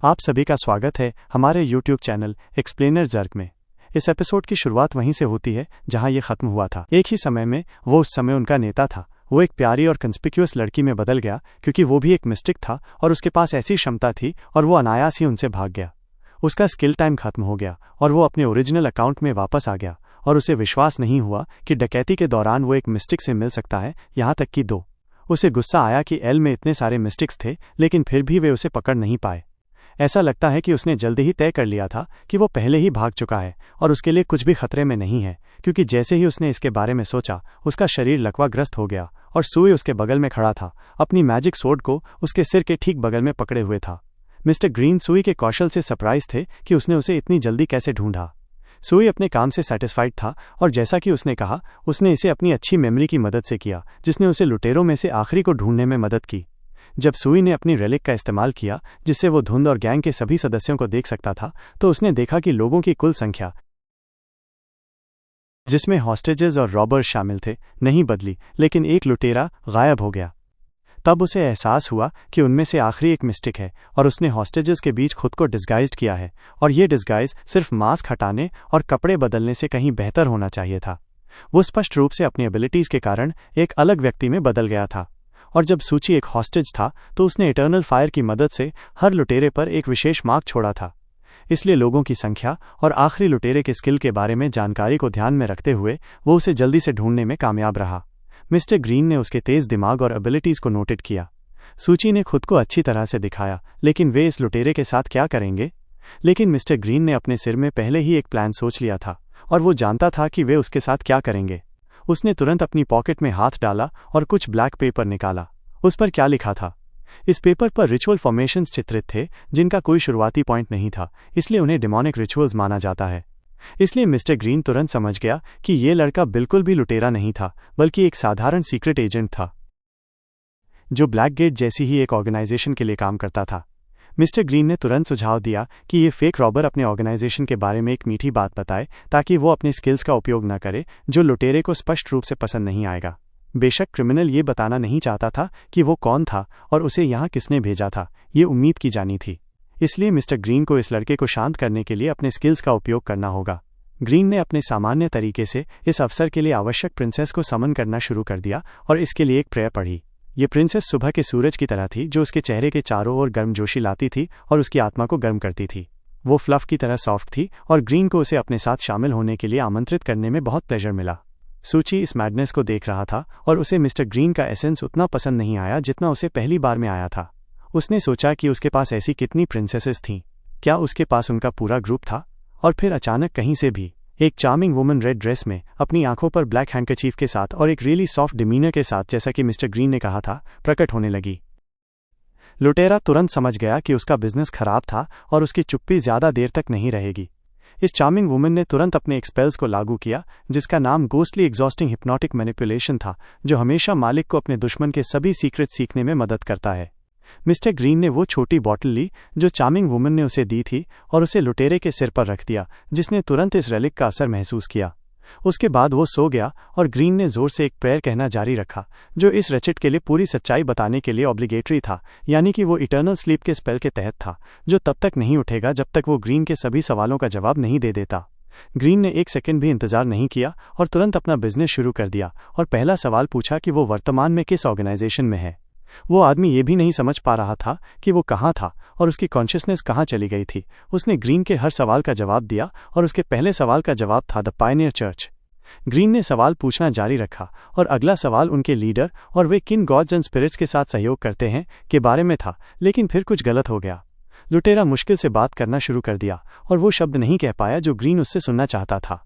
आप सभी का स्वागत है हमारे YouTube चैनल एक्सप्लेनर जर्क में। इस एपिसोड की शुरुआत वहीं से होती है जहां ये खत्म हुआ था। एक ही समय में वो उस समय उनका नेता था। वो एक प्यारी और कंस्पिक्यूअस लड़की में बदल गया क्योंकि वो भी एक मिस्टिक था और उसके पास ऐसी क्षमता थी और वो अनायास ही उनसे भाग गया। उसका स्किल टाइम खत्म हो गया और वो अपने ओरिजिनल अकाउंट में वापस आ गया और उसे विश्वास नहीं हुआ कि डकैती के दौरान वो एक मिस्टिक से मिल सकता है, यहाँ तक कि दो। उसे गुस्सा आया कि एल में इतने सारे मिस्टिक्स थे लेकिन फिर भी वे उसे पकड़ नहीं पाए। ऐसा लगता है कि उसने जल्दी ही तय कर लिया था कि वो पहले ही भाग चुका है और उसके लिए कुछ भी खतरे में नहीं है, क्योंकि जैसे ही उसने इसके बारे में सोचा उसका शरीर लकवाग्रस्त हो गया और सुई उसके बगल में खड़ा था, अपनी मैजिक सोर्ड को उसके सिर के ठीक बगल में पकड़े हुए था। मिस्टर ग्रीन सुई के कौशल से सरप्राइज थे कि उसने उसे इतनी जल्दी कैसे ढूंढा। सुई अपने काम से सेटिस्फाइड था और जैसा कि उसने कहा उसने इसे अपनी अच्छी मेमोरी की मदद से किया, जिसने उसे लुटेरों में से आखिरी को ढूंढने में मदद की। जब सुई ने अपनी रेलिक का इस्तेमाल किया जिससे वो धुंध और गैंग के सभी सदस्यों को देख सकता था, तो उसने देखा कि लोगों की कुल संख्या, जिसमें हॉस्टेजेस और रॉबर्स शामिल थे, नहीं बदली, लेकिन एक लुटेरा गायब हो गया। तब उसे एहसास हुआ कि उनमें से आखिरी एक मिस्टिक है और उसने हॉस्टेजेस के बीच खुद को डिस्गाइज्ड किया है, और ये डिस्गाइज सिर्फ मास्क हटाने और कपड़े बदलने से कहीं बेहतर होना चाहिए था। वो स्पष्ट रूप से अपनी एबिलिटीज के कारण एक अलग व्यक्ति में बदल गया था, और जब सूची एक हॉस्टेज था तो उसने इटर्नल फायर की मदद से हर लुटेरे पर एक विशेष मार्क छोड़ा था। इसलिए लोगों की संख्या और आखिरी लुटेरे के स्किल के बारे में जानकारी को ध्यान में रखते हुए वो उसे जल्दी से ढूंढने में कामयाब रहा। मिस्टर ग्रीन ने उसके तेज दिमाग और एबिलिटीज को नोटेड किया। सूची ने खुद को अच्छी तरह से दिखाया, लेकिन वे इस लुटेरे के साथ क्या करेंगे? लेकिन मिस्टर ग्रीन ने अपने सिर में पहले ही एक प्लान सोच लिया था और वो जानता था कि वे उसके साथ क्या करेंगे। उसने तुरंत अपनी पॉकेट में हाथ डाला और कुछ ब्लैक पेपर निकाला। उस पर क्या लिखा था? इस पेपर पर रिचुअल फॉर्मेशंस चित्रित थे जिनका कोई शुरुआती पॉइंट नहीं था, इसलिए उन्हें डेमोनिक रिचुअल्स माना जाता है। इसलिए मिस्टर ग्रीन तुरंत समझ गया कि ये लड़का बिल्कुल भी लुटेरा नहीं था, बल्कि एक साधारण सीक्रेट एजेंट था जो ब्लैक गेट जैसी ही एक ऑर्गेनाइजेशन के लिए काम करता था। मिस्टर ग्रीन ने तुरंत सुझाव दिया कि ये फेक रॉबर अपने ऑर्गेनाइजेशन के बारे में एक मीठी बात बताए ताकि वो अपने स्किल्स का उपयोग न करे, जो लुटेरे को स्पष्ट रूप से पसंद नहीं आएगा। बेशक क्रिमिनल ये बताना नहीं चाहता था कि वो कौन था और उसे यहाँ किसने भेजा था, ये उम्मीद की जानी थी। इसलिए मिस्टर ग्रीन को इस लड़के को शांत करने के लिए अपने स्किल्स का उपयोग करना होगा। ग्रीन ने अपने सामान्य तरीके से इस अवसर के लिए आवश्यक प्रिंसेस को समन करना शुरू कर दिया और इसके लिए एक प्रेयर पढ़ी। ये प्रिंसेस सुबह के सूरज की तरह थी जो उसके चेहरे के चारों ओर गर्मजोशी लाती थी और उसकी आत्मा को गर्म करती थी। वो फ्लफ की तरह सॉफ्ट थी और ग्रीन को उसे अपने साथ शामिल होने के लिए आमंत्रित करने में बहुत प्लेजर मिला। सूची इस मैडनेस को देख रहा था और उसे मिस्टर ग्रीन का एसेंस उतना पसंद नहीं आया जितना उसे पहली बार में आया था। उसने सोचा कि उसके पास ऐसी कितनी प्रिंसेसेस थीं, क्या उसके पास उनका पूरा ग्रुप था? और फिर अचानक कहीं से भी एक चार्मिंग वुमन रेड ड्रेस में, अपनी आंखों पर ब्लैक हैंडकचीफ के साथ और एक रियली सॉफ्ट डिमीनर के साथ, जैसा कि मिस्टर ग्रीन ने कहा था, प्रकट होने लगी। लुटेरा तुरंत समझ गया कि उसका बिजनेस खराब था और उसकी चुप्पी ज्यादा देर तक नहीं रहेगी। इस चार्मिंग वुमन ने तुरंत अपने एक्सपेल्स को लागू किया, जिसका नाम गोस्टली एग्जॉस्टिंग हिप्नोटिक मैनिपुलेशन था, जो हमेशा मालिक को अपने दुश्मन के सभी सीक्रेट सीखने में मदद करता है। मिस्टर ग्रीन ने वो छोटी बॉटल ली जो चार्मिंग वुमन ने उसे दी थी और उसे लुटेरे के सिर पर रख दिया, जिसने तुरंत इस रेलिक का असर महसूस किया। उसके बाद वो सो गया और ग्रीन ने जोर से एक प्रेयर कहना जारी रखा, जो इस रचिट के लिए पूरी सच्चाई बताने के लिए ऑब्लिगेटरी था, यानी कि वो इटर्नल स्लीप के स्पेल के तहत था, जो तब तक नहीं उठेगा जब तक वो ग्रीन के सभी सवालों का जवाब नहीं दे देता। ग्रीन ने एक सेकंड भी इंतजार नहीं किया और तुरंत अपना बिजनेस शुरू कर दिया और पहला सवाल पूछा कि वो वर्तमान में किस ऑर्गेनाइजेशन में है। वो आदमी ये भी नहीं समझ पा रहा था कि वो कहाँ था और उसकी कॉन्शियसनेस कहाँ चली गई थी। उसने ग्रीन के हर सवाल का जवाब दिया और उसके पहले सवाल का जवाब था द पायनियर चर्च। ग्रीन ने सवाल पूछना जारी रखा और अगला सवाल उनके लीडर और वे किन गॉड्स एंड स्पिरिट्स के साथ सहयोग करते हैं के बारे में था, लेकिन फिर कुछ गलत हो गया। लुटेरा मुश्किल से बात करना शुरू कर दिया और वो शब्द नहीं कह पाया जो ग्रीन उससे सुनना चाहता था।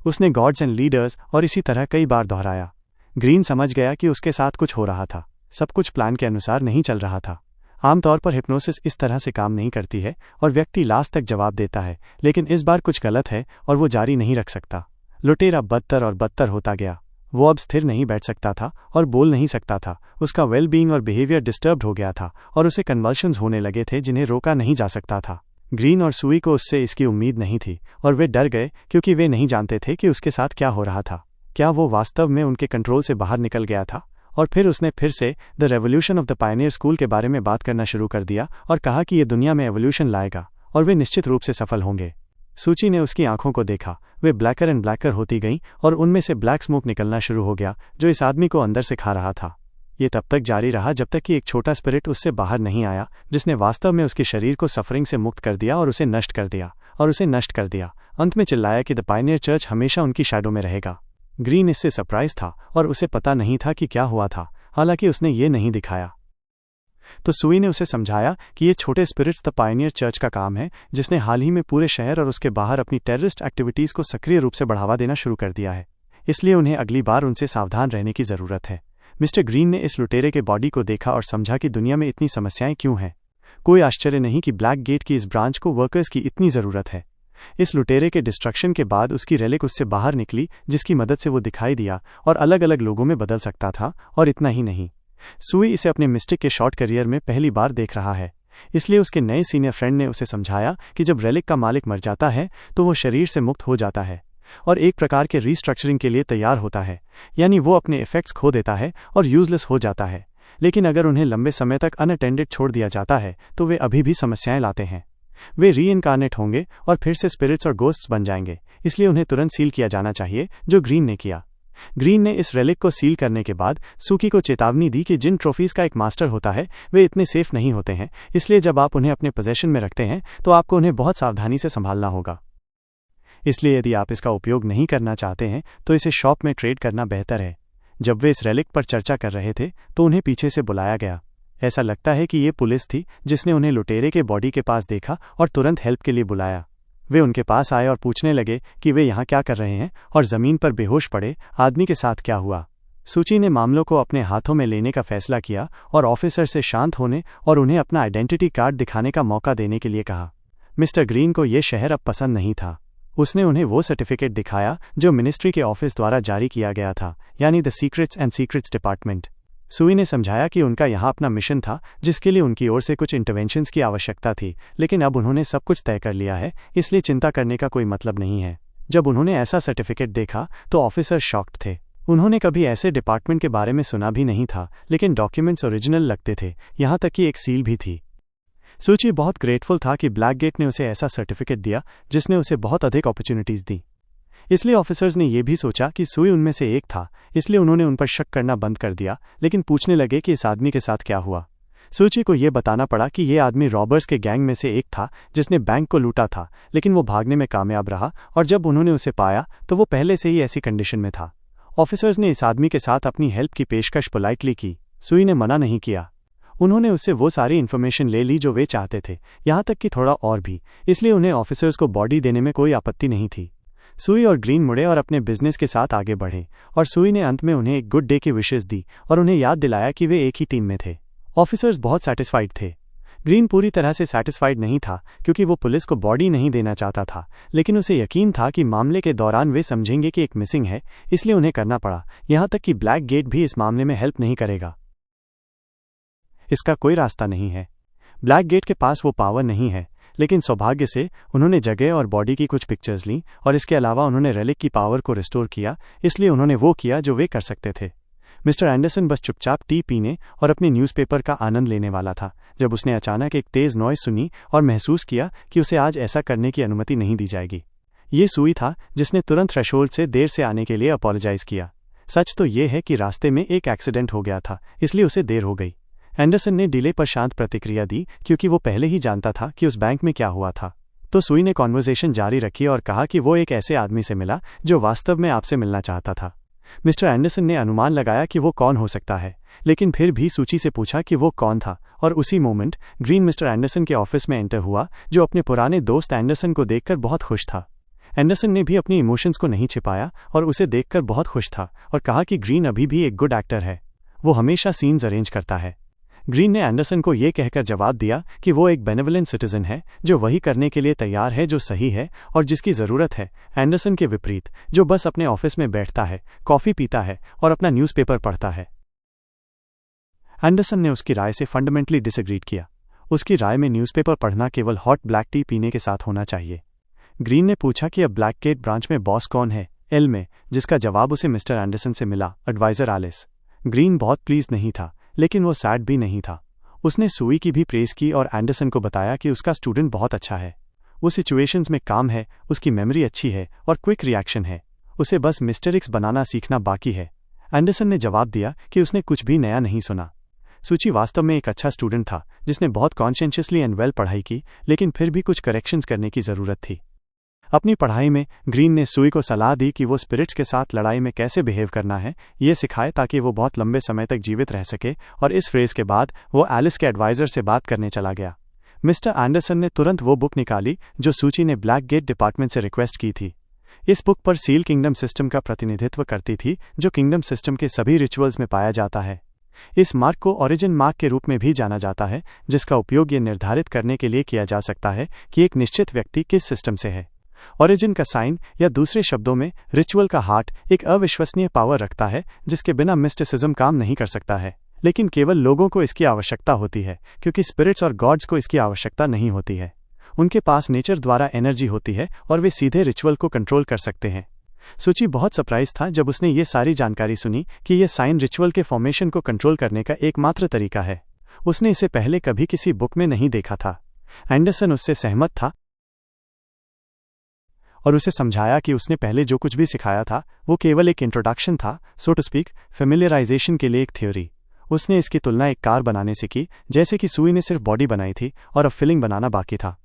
उसने गॉड्स एंड लीडर्स और इसी तरह कई बार दोहराया। ग्रीन समझ गया कि उसके साथ कुछ हो रहा था, सब कुछ प्लान के अनुसार नहीं चल रहा था। आमतौर पर हिप्नोसिस इस तरह से काम नहीं करती है और व्यक्ति लास्ट तक जवाब देता है, लेकिन इस बार कुछ गलत है और वो जारी नहीं रख सकता। लुटेरा बदतर और बदतर होता गया। वो अब स्थिर नहीं बैठ सकता था और बोल नहीं सकता था। उसका वेल बीइंग और बिहेवियर डिस्टर्ब्ड हो गया था और उसे कन्वल्शंस होने लगे थे जिन्हें रोका नहीं जा सकता था। ग्रीन और सुई को उससे इसकी उम्मीद नहीं थी और वे डर गए क्योंकि वे नहीं जानते थे कि उसके साथ क्या हो रहा था। क्या वो वास्तव में उनके कंट्रोल से बाहर निकल गया था और फिर उसने फिर से the revolution of the Pioneer school के बारे में बात करना शुरू कर दिया और कहा कि ये दुनिया में एवोल्यूशन लाएगा और वे निश्चित रूप से सफल होंगे। सूची ने उसकी आंखों को देखा, वे ब्लैकर एंड ब्लैकर होती गईं और उनमें से ब्लैक स्मोक निकलना शुरू हो गया जो इस आदमी को अंदर से खा रहा था। ये तब तक जारी रहा जब तक कि एक छोटा स्पिरिट उससे बाहर नहीं आया जिसने वास्तव में उसके शरीर को सफरिंग से मुक्त कर दिया और उसे नष्ट कर दिया। अंत में चिल्लाया कि द पायनियर चर्च हमेशा उनकी शैडो में रहेगा। ग्रीन इससे सरप्राइज था और उसे पता नहीं था कि क्या हुआ था, हालांकि उसने ये नहीं दिखाया। तो सुई ने उसे समझाया कि ये छोटे स्पिरिट्स द पायनियर चर्च का काम है जिसने हाल ही में पूरे शहर और उसके बाहर अपनी टेररिस्ट एक्टिविटीज़ को सक्रिय रूप से बढ़ावा देना शुरू कर दिया है, इसलिए उन्हें अगली बार उनसे सावधान रहने की ज़रूरत है। मिस्टर ग्रीन ने इस लुटेरे के बॉडी को देखा और समझा कि दुनिया में इतनी समस्याएं क्यों हैं। कोई आश्चर्य नहीं कि ब्लैक गेट की इस ब्रांच को वर्कर्स की इतनी ज़रूरत है। इस लुटेरे के डिस्ट्रक्शन के बाद उसकी रेलिक उससे बाहर निकली जिसकी मदद से वो दिखाई दिया और अलग अलग लोगों में बदल सकता था। और इतना ही नहीं, सुई इसे अपने मिस्टिक के शॉर्ट करियर में पहली बार देख रहा है, इसलिए उसके नए सीनियर फ्रेंड ने उसे समझाया कि जब रेलिक का मालिक मर जाता है तो वो शरीर से मुक्त हो जाता है और एक प्रकार के रीस्ट्रक्चरिंग के लिए तैयार होता है, यानी वो अपने इफेक्ट्स खो देता है और यूजलेस हो जाता है। लेकिन अगर उन्हें लंबे समय तक अनअटेंडेड छोड़ दिया जाता है तो वे अभी भी समस्याएं लाते हैं। वे रीइनकार्नेट होंगे और फिर से स्पिरिट्स और गोस्ट्स बन जाएंगे, इसलिए उन्हें तुरंत सील किया जाना चाहिए, जो ग्रीन ने किया। ग्रीन ने इस रेलिक को सील करने के बाद सूकी को चेतावनी दी कि जिन ट्रॉफीज का एक मास्टर होता है वे इतने सेफ नहीं होते हैं, इसलिए जब आप उन्हें अपने पोजेशन में रखते हैं तो आपको उन्हें बहुत सावधानी से संभालना होगा। इसलिए यदि आप इसका उपयोग नहीं करना चाहते हैं तो इसे शॉप में ट्रेड करना बेहतर है। जब वे इस रेलिक पर चर्चा कर रहे थे तो उन्हें पीछे से बुलाया गया। ऐसा लगता है कि ये पुलिस थी जिसने उन्हें लुटेरे के बॉडी के पास देखा और तुरंत हेल्प के लिए बुलाया। वे उनके पास आए और पूछने लगे कि वे यहाँ क्या कर रहे हैं और ज़मीन पर बेहोश पड़े आदमी के साथ क्या हुआ। सूची ने मामलों को अपने हाथों में लेने का फैसला किया और ऑफिसर से शांत होने और उन्हें अपना आइडेंटिटी कार्ड दिखाने का मौका देने के लिए कहा। मिस्टर ग्रीन को ये शहर अब पसंद नहीं था। उसने उन्हें वो सर्टिफिकेट दिखाया जो मिनिस्ट्री के ऑफिस द्वारा जारी किया गया था, यानी the secrets and secrets department. सुई ने समझाया कि उनका यहाँ अपना मिशन था जिसके लिए उनकी ओर से कुछ इंटरवेंशंस की आवश्यकता थी, लेकिन अब उन्होंने सब कुछ तय कर लिया है, इसलिए चिंता करने का कोई मतलब नहीं है। जब उन्होंने ऐसा सर्टिफिकेट देखा तो ऑफिसर शॉक्ड थे। उन्होंने कभी ऐसे डिपार्टमेंट के बारे में सुना भी नहीं था, लेकिन डॉक्यूमेंट्स ओरिजिनल लगते थे, यहाँ तक कि एक सील भी थी। सूची बहुत ग्रेटफुल था कि ब्लैक गेट ने उसे ऐसा सर्टिफिकेट दिया जिसने उसे बहुत अधिक अपॉर्चुनिटीज़ दी। इसलिए ऑफिसर्स ने यह भी सोचा कि सुई उनमें से एक था, इसलिए उन्होंने उन पर शक करना बंद कर दिया, लेकिन पूछने लगे कि इस आदमी के साथ क्या हुआ। सूची को यह बताना पड़ा कि यह आदमी रॉबर्स के गैंग में से एक था जिसने बैंक को लूटा था, लेकिन वो भागने में कामयाब रहा और जब उन्होंने उसे पाया तो वो पहले से ही ऐसी कंडीशन में था। ऑफिसर्स ने इस आदमी के साथ अपनी हेल्प की पेशकश पोलाइटली की। सुई ने मना नहीं किया। उन्होंने उससे वो सारी इन्फॉर्मेशन ले ली जो वे चाहते थे, यहाँ तक कि थोड़ा और भी, इसलिए उन्हें ऑफिसर्स को बॉडी देने में कोई आपत्ति नहीं थी। सुई और ग्रीन मुड़े और अपने बिजनेस के साथ आगे बढ़े और सुई ने अंत में उन्हें एक गुड डे की विशेष दी और उन्हें याद दिलाया कि वे एक ही टीम में थे। ऑफिसर्स बहुत सेटिस्फाइड थे। ग्रीन पूरी तरह से सेटिस्फाइड नहीं था क्योंकि वो पुलिस को बॉडी नहीं देना चाहता था, लेकिन उसे यकीन था कि मामले के दौरान वे समझेंगे कि एक मिसिंग है, इसलिए उन्हें करना पड़ा, यहाँ तक कि ब्लैक गेट भी इस मामले में हेल्प नहीं करेगा। इसका कोई रास्ता नहीं है। ब्लैक गेट के पास वो पावर नहीं है, लेकिन सौभाग्य से उन्होंने जगह और बॉडी की कुछ पिक्चर्स लीं और इसके अलावा उन्होंने रेलिक की पावर को रिस्टोर किया, इसलिए उन्होंने वो किया जो वे कर सकते थे। मिस्टर एंडरसन बस चुपचाप टी पीने और अपने न्यूज़पेपर का आनंद लेने वाला था जब उसने अचानक एक तेज़ नॉइज़ सुनी और महसूस किया कि उसे आज ऐसा करने की अनुमति नहीं दी जाएगी। ये सुई था जिसने तुरंत थ्रेशोल्ड से देर से आने के लिए अपॉलोजाइज़ किया। सच तो ये है कि रास्ते में एक एक्सीडेंट हो गया था, इसलिए उसे देर हो गई। एंडरसन ने डिले पर शांत प्रतिक्रिया दी क्योंकि वो पहले ही जानता था कि उस बैंक में क्या हुआ था। तो सुई ने कॉन्वर्सेशन जारी रखी और कहा कि वो एक ऐसे आदमी से मिला जो वास्तव में आपसे मिलना चाहता था। मिस्टर एंडरसन ने अनुमान लगाया कि वो कौन हो सकता है, लेकिन फिर भी सूची से पूछा कि वो कौन था, और उसी मोमेंट ग्रीन मिस्टर एंडरसन के ऑफिस में एंटर हुआ, जो अपने पुराने दोस्त एंडरसन को देखकर बहुत खुश था। एंडरसन ने भी अपनी इमोशंस को नहीं छिपाया और उसे देखकर बहुत खुश था और कहा कि ग्रीन अभी भी एक गुड एक्टर है, वो हमेशा सीन्स अरेंज करता है। ग्रीन ने एंडरसन को ये कहकर जवाब दिया कि वो एक बेनेवलेंट सिटीजन है जो वही करने के लिए तैयार है जो सही है और जिसकी ज़रूरत है, एंडरसन के विपरीत जो बस अपने ऑफिस में बैठता है, कॉफ़ी पीता है और अपना न्यूज़पेपर पढ़ता है। एंडरसन ने उसकी राय से फंडामेंटली डिसएग्रीड किया। उसकी राय में न्यूज़पेपर पढ़ना केवल हॉट ब्लैक टी पीने के साथ होना चाहिए। ग्रीन ने पूछा कि अब ब्लैक गेट ब्रांच में बॉस कौन है, एल में, जिसका जवाब उसे मिस्टर एंडरसन से मिला, एडवाइज़र एलिस। ग्रीन बहुत प्लीज नहीं था, लेकिन वो सैड भी नहीं था। उसने सुई की भी प्रेस की और एंडरसन को बताया कि उसका स्टूडेंट बहुत अच्छा है, वो सिचुएशंस में काम है, उसकी मेमोरी अच्छी है और क्विक रिएक्शन है, उसे बस मिस्टर एक्स बनाना सीखना बाकी है। एंडरसन ने जवाब दिया कि उसने कुछ भी नया नहीं सुना। सूची वास्तव में एक अच्छा स्टूडेंट था जिसने बहुत कॉन्शियसली एंड वेल पढ़ाई की, लेकिन फिर भी कुछ करेक्शंस करने की ज़रूरत थी। अपनी पढ़ाई में ग्रीन ने सुई को सलाह दी कि वो स्पिरिट्स के साथ लड़ाई में कैसे बिहेव करना है, ये सिखाए ताकि वो बहुत लंबे समय तक जीवित रह सके, और इस फ्रेज के बाद वो एलिस के एडवाइज़र से बात करने चला गया। मिस्टर एंडरसन ने तुरंत वो बुक निकाली जो सूची ने ब्लैक गेट डिपार्टमेंट से रिक्वेस्ट की थी। इस बुक पर सील किंगडम सिस्टम का प्रतिनिधित्व करती थी, जो किंगडम सिस्टम के सभी रिचुअल्स में पाया जाता है। इस मार्क को ओरिजिन मार्क के रूप में भी जाना जाता है, जिसका उपयोग ये निर्धारित करने के लिए किया जा सकता है कि एक निश्चित व्यक्ति किस सिस्टम से है। ओरिजिन का साइन, या दूसरे शब्दों में रिचुअल का हार्ट, एक अविश्वसनीय पावर रखता है जिसके बिना मिस्टिसिज्म काम नहीं कर सकता है, लेकिन केवल लोगों को इसकी आवश्यकता होती है, क्योंकि स्पिरिट्स और गॉड्स को इसकी आवश्यकता नहीं होती है। उनके पास नेचर द्वारा एनर्जी होती है और वे सीधे रिचुअल को कंट्रोल कर सकते हैं। सूची बहुत सरप्राइज था जब उसने ये सारी जानकारी सुनी कि यह साइन रिचुअल के फॉर्मेशन को कंट्रोल करने का एकमात्र तरीका है। उसने इसे पहले कभी किसी बुक में नहीं देखा था। एंडरसन उससे सहमत था और उसे समझाया कि उसने पहले जो कुछ भी सिखाया था वो केवल एक इंट्रोडक्शन था, सो टू स्पीक, फेमिलियराइजेशन के लिए एक थ्योरी। उसने इसकी तुलना एक कार बनाने से की, जैसे कि सुई ने सिर्फ बॉडी बनाई थी और अब फिलिंग बनाना बाकी था।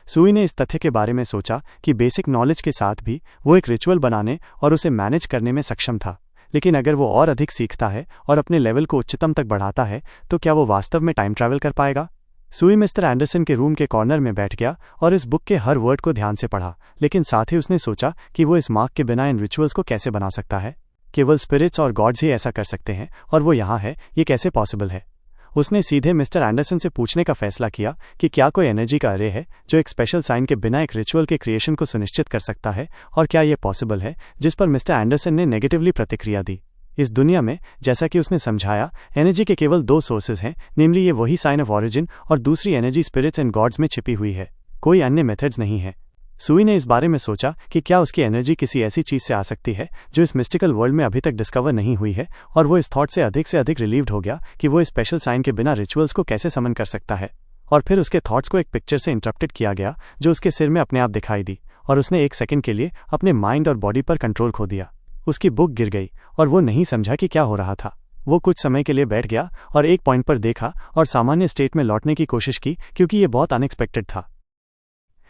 सुई ने इस तथ्य के बारे में सोचा कि बेसिक नॉलेज के साथ भी वो एक रिचुअल बनाने और उसे मैनेज करने में सक्षम था, लेकिन अगर वो और अधिक सीखता है और अपने लेवल को उच्चतम तक बढ़ाता है तो क्या वो वास्तव में टाइम ट्रैवल कर पाएगा। सुई मिस्टर एंडरसन के रूम के कॉर्नर में बैठ गया और इस बुक के हर वर्ड को ध्यान से पढ़ा, लेकिन साथ ही उसने सोचा कि वो इस मार्क के बिना इन रिचुअल्स को कैसे बना सकता है। केवल स्पिरिट्स और गॉड्स ही ऐसा कर सकते हैं और वो यहाँ है, ये कैसे पॉसिबल है। उसने सीधे मिस्टर एंडरसन से पूछने का फैसला किया कि क्या कोई एनर्जी का अरे है जो एक स्पेशल साइन के बिना एक रिचुअल के क्रिएशन को सुनिश्चित कर सकता है, और क्या यह पॉसिबल है, जिस पर मिस्टर एंडरसन ने नेगेटिवली प्रतिक्रिया दी। इस दुनिया में, जैसा कि उसने समझाया, एनर्जी के केवल दो सोर्सेज हैं, नेमली ये वही साइन ऑफ ओरिजिन और दूसरी एनर्जी स्पिरिट्स एंड गॉड्स में छिपी हुई है, कोई अन्य मेथड्स नहीं है। सुई ने इस बारे में सोचा कि क्या उसकी एनर्जी किसी ऐसी चीज से आ सकती है जो इस मिस्टिकल वर्ल्ड में अभी तक डिस्कवर नहीं हुई है, और वो इस थॉट से अधिक रिलीव्ड हो गया कि वो स्पेशल साइन के बिना रिचुअल्स को कैसे समन कर सकता है। और फिर उसके थॉट्स को एक पिक्चर से इंटरप्टेड किया गया जो उसके सिर में अपने आप दिखाई दी, और उसने एक सेकंड के लिए अपने माइंड और बॉडी पर कंट्रोल खो दिया। उसकी बुक गिर गई और वो नहीं समझा कि क्या हो रहा था। वो कुछ समय के लिए बैठ गया और एक पॉइंट पर देखा और सामान्य स्टेट में लौटने की कोशिश की, क्योंकि ये बहुत अनएक्सपेक्टेड था।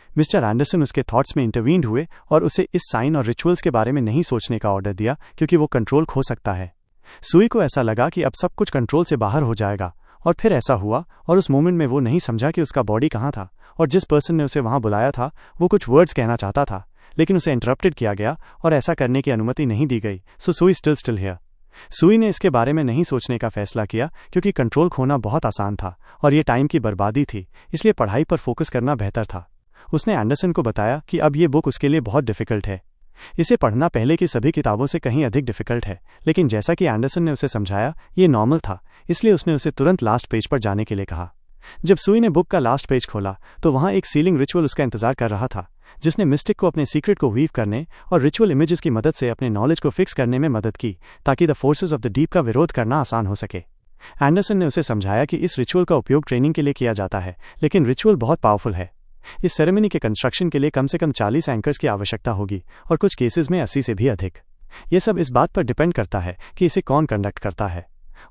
मिस्टर एंडरसन उसके थॉट्स में इंटरवीन्ड हुए और उसे इस साइन और रिचुअल्स के बारे में नहीं सोचने का ऑर्डर दिया, क्योंकि वो कंट्रोल खो सकता है। सुई को ऐसा लगा कि अब सब कुछ कंट्रोल से बाहर हो जाएगा, और फिर ऐसा हुआ, और उस मोमेंट में वो नहीं समझा कि उसका बॉडी कहाँ था, और जिस पर्सन ने उसे वहां बुलाया था वो कुछ वर्ड्स कहना चाहता था, लेकिन उसे इंटरप्टेड किया गया और ऐसा करने की अनुमति नहीं दी गई। सो सुई स्टिल हियर। सुई ने इसके बारे में नहीं सोचने का फैसला किया, क्योंकि कंट्रोल खोना बहुत आसान था और ये टाइम की बर्बादी थी, इसलिए पढ़ाई पर फोकस करना बेहतर था। उसने एंडरसन को बताया कि अब ये बुक उसके लिए बहुत डिफिकल्ट है, इसे पढ़ना पहले की सभी किताबों से कहीं अधिक डिफिकल्ट है, लेकिन जैसा कि एंडरसन ने उसे समझाया, ये नॉर्मल था, इसलिए उसने उसे तुरंत लास्ट पेज पर जाने के लिए कहा। जब सुई ने बुक का लास्ट पेज खोला तो वहां एक सीलिंग रिचुअल उसका इंतजार कर रहा था, जिसने मिस्टिक को अपने सीक्रेट को वीव करने और रिचुअल इमेजेस की मदद से अपने नॉलेज को फिक्स करने में मदद की, ताकि the forces of the deep का विरोध करना आसान हो सके। एंडरसन ने उसे समझाया कि इस रिचुअल का उपयोग ट्रेनिंग के लिए किया जाता है, लेकिन रिचुअल बहुत पावरफुल है। इस सेरेमनी के कंस्ट्रक्शन के लिए कम से कम 40 एंकर्स की आवश्यकता होगी, और कुछ केसेस में 80 से भी अधिक। ये सब इस बात पर डिपेंड करता है कि इसे कौन कंडक्ट करता है।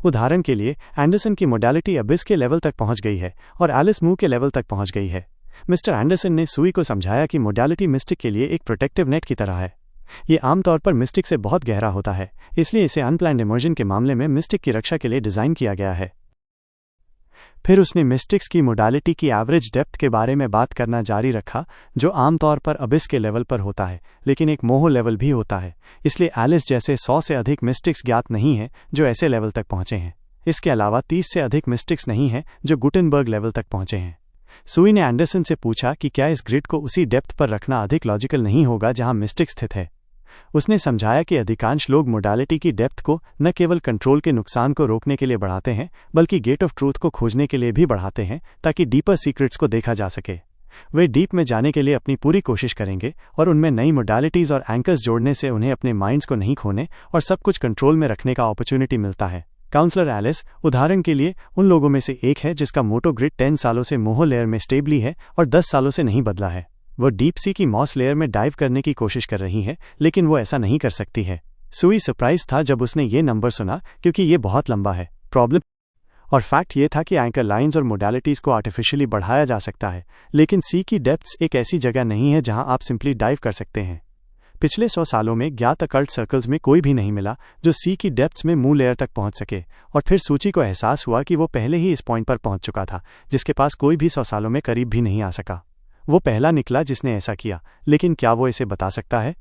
उदाहरण के लिए, एंडरसन की मोडालिटी अबिस के लेवल तक पहुंच गई है और एलिस मूव के लेवल तक पहुंच गई है। मिस्टर एंडरसन ने सुई को समझाया कि मोडालिटी मिस्टिक के लिए एक प्रोटेक्टिव नेट की तरह है। ये आमतौर पर मिस्टिक से बहुत गहरा होता है, इसलिए इसे अनप्लान्ड इमर्जन के मामले में मिस्टिक की रक्षा के लिए डिजाइन किया गया है। फिर उसने मिस्टिक्स की मोडालिटी की एवरेज डेप्थ के बारे में बात करना जारी रखा, जो आमतौर पर अबिस के लेवल पर होता है, लेकिन एक मोह लेवल भी होता है। इसलिए एलिस जैसे 100 से अधिक मिस्टिक्स ज्ञात नहीं हैं जो ऐसे लेवल तक पहुंचे हैं। इसके अलावा 30 से अधिक मिस्टिक्स नहीं हैं जो गुटेनबर्ग लेवल तक पहुंचे हैं। सुई ने एंडरसन से पूछा कि क्या इस ग्रिड को उसी डेप्थ पर रखना अधिक लॉजिकल नहीं होगा जहां मिस्टिक स्थित है। उसने समझाया कि अधिकांश लोग मोडालिटी की डेप्थ को न केवल कंट्रोल के नुकसान को रोकने के लिए बढ़ाते हैं, बल्कि गेट ऑफ ट्रूथ को खोजने के लिए भी बढ़ाते हैं, ताकि डीपर सीक्रेट्स को देखा जा सके। वे डीप में जाने के लिए अपनी पूरी कोशिश करेंगे, और उनमें नई मोडालिटीज और एंकर्स जोड़ने से उन्हें अपने माइंड्स को नहीं खोने और सब कुछ कंट्रोल में रखने का अपॉर्चुनिटी मिलता है। काउंसलर एलिस उदाहरण के लिए उन लोगों में से एक है जिसका मोटो ग्रिड 10 सालों से मोहो लेयर में स्टेबली है और 10 सालों से नहीं बदला है। वो डीप सी की मॉस लेयर में डाइव करने की कोशिश कर रही है, लेकिन वो ऐसा नहीं कर सकती है। सुई सरप्राइज था जब उसने ये नंबर सुना, क्योंकि ये बहुत लंबा है। प्रॉब्लम और फैक्ट ये था कि एंकर लाइंस और मोडालिटीज़ को आर्टिफिशियली बढ़ाया जा सकता है, लेकिन सी की डेप्थ्स एक ऐसी जगह नहीं है जहां आप सिंपली डाइव कर सकते हैं। पिछले 100 सालों में ज्ञात अकल्ट सर्कल्स में कोई भी नहीं मिला जो सी की डेप्थ्स में मुंह लेयर तक पहुंच सके, और फिर सूची को एहसास हुआ कि वो पहले ही इस पॉइंट पर पहुंच चुका था जिसके पास कोई भी 100 सालों में करीब भी नहीं आ सका। वो पहला निकला जिसने ऐसा किया, लेकिन क्या वो इसे बता सकता है?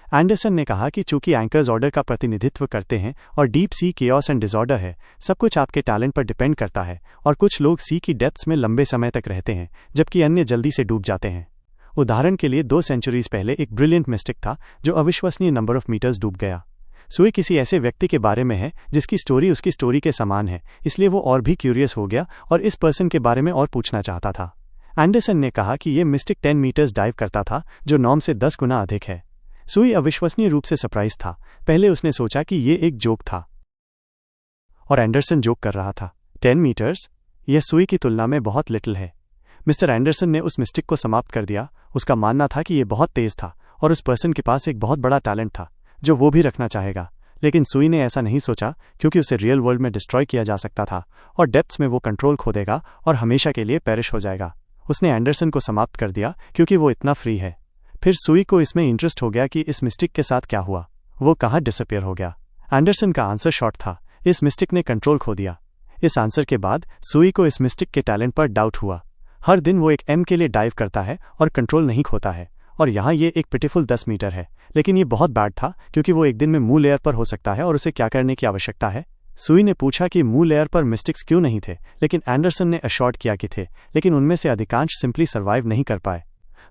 एंडरसन ने कहा कि चूंकि एंकर्स ऑर्डर का प्रतिनिधित्व करते हैं और deep sea chaos and disorder है, सब कुछ आपके टैलेंट पर डिपेंड करता है, और कुछ लोग सी की डेप्थ्स में लंबे समय तक रहते हैं जबकि अन्य जल्दी से डूब जाते हैं। उदाहरण के लिए 2 सेंचुरीज पहले एक ब्रिलियंट मिस्टिक था जो अविश्वसनीय नंबर ऑफ मीटर्स डूब गया। सुई किसी ऐसे व्यक्ति के बारे में है जिसकी स्टोरी उसकी स्टोरी के समान है, इसलिए वो और भी क्यूरियस हो गया और इस पर्सन के बारे में और पूछना चाहता था। एंडरसन ने कहा कि ये मिस्टिक 10 मीटर्स डाइव करता था, जो नॉर्म से 10 गुना अधिक है। सुई अविश्वसनीय रूप से सरप्राइज था। पहले उसने सोचा कि ये एक जोक था और एंडरसन जोक कर रहा था। 10 मीटर्स? यह सुई की तुलना में बहुत लिटिल है। मिस्टर एंडरसन ने उस मिस्टिक को समाप्त कर दिया। उसका मानना था कि यह बहुत तेज था और उस पर्सन के पास एक बहुत बड़ा टैलेंट था जो वो भी रखना चाहेगा, लेकिन सुई ने ऐसा नहीं सोचा क्योंकि उसे रियल वर्ल्ड में डिस्ट्रॉय किया जा सकता था और डेप्थ्स में वो कंट्रोल खो देगा और हमेशा के लिए पेरिश हो जाएगा। उसने एंडरसन को समाप्त कर दिया क्योंकि वो इतना फ्री है। फिर सुई को इसमें इंटरेस्ट हो गया कि इस मिस्टिक के साथ क्या हुआ, वो कहाँ डिसअपियर हो गया। एंडरसन का आंसर शॉर्ट था, इस मिस्टिक ने कंट्रोल खो दिया। इस आंसर के बाद सुई को इस मिस्टिक के टैलेंट पर डाउट हुआ। हर दिन वो एक एम के लिए डाइव करता है और कंट्रोल नहीं खोता है, और यहाँ ये एक पिटिफुल 10 मीटर है, लेकिन ये बहुत बैड था क्योंकि वो एक दिन में मुंह लेयर पर हो सकता है और उसे क्या करने की आवश्यकता है। सुई ने पूछा कि मुंह लेयर पर मिस्टिक्स क्यों नहीं थे, लेकिन एंडरसन ने अश्योर्ड किया कि थे, लेकिन उनमें से अधिकांश सिंपली सर्वाइव नहीं कर पाए।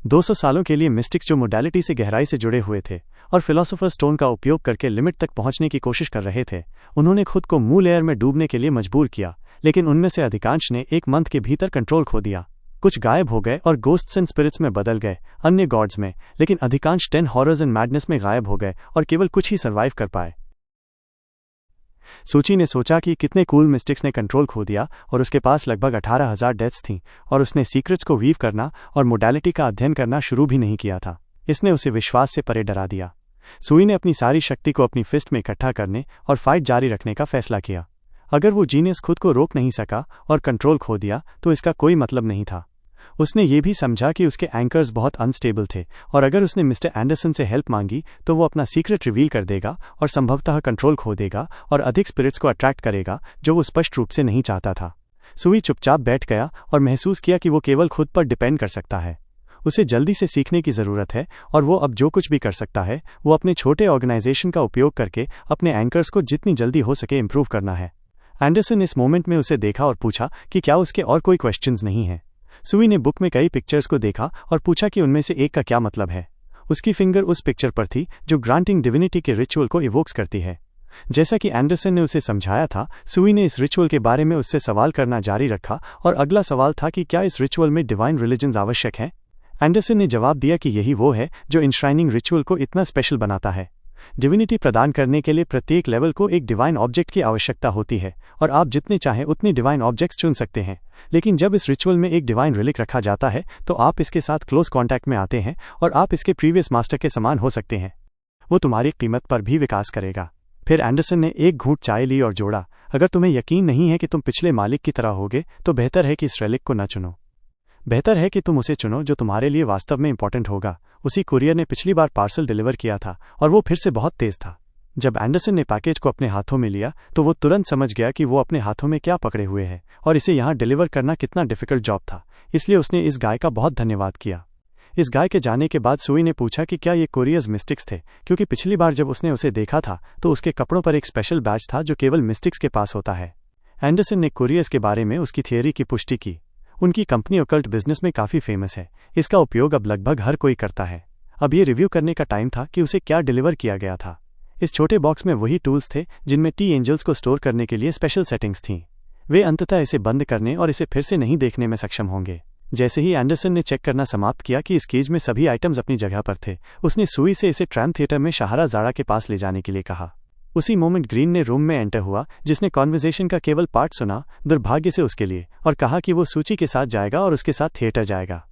200 सालों के लिए मिस्टिक्स जो मोडालिटी से गहराई से जुड़े हुए थे और फिलोसोफर्स स्टोन का उपयोग करके लिमिट तक पहुंचने की कोशिश कर रहे थे, उन्होंने खुद को मुंह लेयर में डूबने के लिए मजबूर किया, लेकिन उनमें से अधिकांश ने एक मंथ के भीतर कंट्रोल खो दिया। कुछ गायब हो गए और गोस्ट्स एंड स्पिरिट्स में बदल गए, अन्य गॉड्स में, लेकिन अधिकांश 10 हॉरर्स एंड मैडनेस में गायब हो गए और केवल कुछ ही सर्वाइव कर पाए। सूची ने सोचा कि कितने कूल मिस्टिक्स ने कंट्रोल खो दिया और उसके पास लगभग 18,000 डेथ्स थीं, और उसने सीक्रेट्स को वीव करना और मोडालिटी का अध्ययन करना शुरू भी नहीं किया था। इसने उसे विश्वास से परे डरा दिया। सुई ने अपनी सारी शक्ति को अपनी फिस्ट में इकट्ठा करने और फाइट जारी रखने का फैसला किया। अगर वो जीनियस खुद को रोक नहीं सका और कंट्रोल खो दिया तो इसका कोई मतलब नहीं था। उसने ये भी समझा कि उसके एंकर्स बहुत अनस्टेबल थे, और अगर उसने मिस्टर एंडरसन से हेल्प मांगी तो वो अपना सीक्रेट रिवील कर देगा और संभवतः कंट्रोल खो देगा और अधिक स्पिरिट्स को अट्रैक्ट करेगा, जो वो स्पष्ट रूप से नहीं चाहता था। सुई चुपचाप बैठ गया और महसूस किया कि वो केवल खुद पर डिपेंड कर सकता है। उसे जल्दी से सीखने की ज़रूरत है, और वो अब जो कुछ भी कर सकता है वो अपने छोटे ऑर्गेनाइजेशन का उपयोग करके अपने एंकर्स को जितनी जल्दी हो सके इम्प्रूव करना है। एंडरसन इस मोमेंट में उसे देखा और पूछा कि क्या उसके और कोई क्वेश्चंस नहीं हैं। सुई ने बुक में कई पिक्चर्स को देखा और पूछा कि उनमें से एक का क्या मतलब है। उसकी फिंगर उस पिक्चर पर थी जो ग्रांटिंग डिविनिटी के रिचुअल को इवोक्स करती है। जैसा कि एंडरसन ने उसे समझाया था, सुई ने इस रिचुअल के बारे में उससे सवाल करना जारी रखा, और अगला सवाल था कि क्या इस रिचुअल में डिवाइन रिलीजन्स आवश्यक हैं। एंडरसन ने जवाब दिया कि यही वो है जो इंश्राइनिंग रिचुअल को इतना स्पेशल बनाता है। डिविनिटी प्रदान करने के लिए प्रत्येक लेवल को एक डिवाइन ऑब्जेक्ट की आवश्यकता होती है, और आप जितने चाहें उतने डिवाइन ऑब्जेक्ट्स चुन सकते हैं, लेकिन जब इस रिचुअल में एक डिवाइन रिलिक रखा जाता है तो आप इसके साथ क्लोज कॉन्टैक्ट में आते हैं और आप इसके प्रीवियस मास्टर के समान हो सकते हैं। वो तुम्हारी कीमत पर भी विकास करेगा। फिर एंडरसन ने एक घूंट चाय ली और जोड़ा, अगर तुम्हें यकीन नहीं है कि तुम पिछले मालिक की तरह होगे तो बेहतर है कि इस रेलिक को न चुनो। बेहतर है कि तुम उसे चुनो जो तुम्हारे लिए वास्तव में इंपॉर्टेंट होगा। उसी कुरियर ने पिछली बार पार्सल डिलीवर किया था और वो फिर से बहुत तेज था। जब एंडरसन ने पैकेज को अपने हाथों में लिया तो वो तुरंत समझ गया कि वो अपने हाथों में क्या पकड़े हुए है और इसे यहाँ डिलीवर करना कितना डिफिकल्ट जॉब था। इसलिए उसने इस गाय का बहुत धन्यवाद किया। इस गाय के जाने के बाद सुई ने पूछा कि क्या ये कुरियर्स मिस्टिक्स थे, क्योंकि पिछली बार जब उसने उसे देखा था तो उसके कपड़ों पर एक स्पेशल बैज था जो केवल मिस्टिक्स के पास होता है। एंडरसन ने कुरियर्स के बारे में उसकी थियरी की पुष्टि की। उनकी कंपनी ऑकल्ट बिजनेस में काफ़ी फेमस है। इसका उपयोग अब लगभग हर कोई करता है। अब ये रिव्यू करने का टाइम था कि उसे क्या डिलीवर किया गया था। इस छोटे बॉक्स में वही टूल्स थे जिनमें टी एंजल्स को स्टोर करने के लिए स्पेशल सेटिंग्स थीं। वे अंततः इसे बंद करने और इसे फिर से नहीं देखने में सक्षम होंगे। जैसे ही एंडरसन ने चेक करना समाप्त किया कि इस केज में सभी आइटम्स अपनी जगह पर थे, उसने सुई से इसे ट्रैम थिएटर में शाहरा जाड़ा के पास ले जाने के लिए कहा। उसी मोमेंट ग्रीन ने रूम में एंटर हुआ, जिसने कॉन्वर्सेशन का केवल पार्ट सुना, दुर्भाग्य से उसके लिए, और कहा कि वो सूची के साथ जाएगा और उसके साथ थिएटर जाएगा।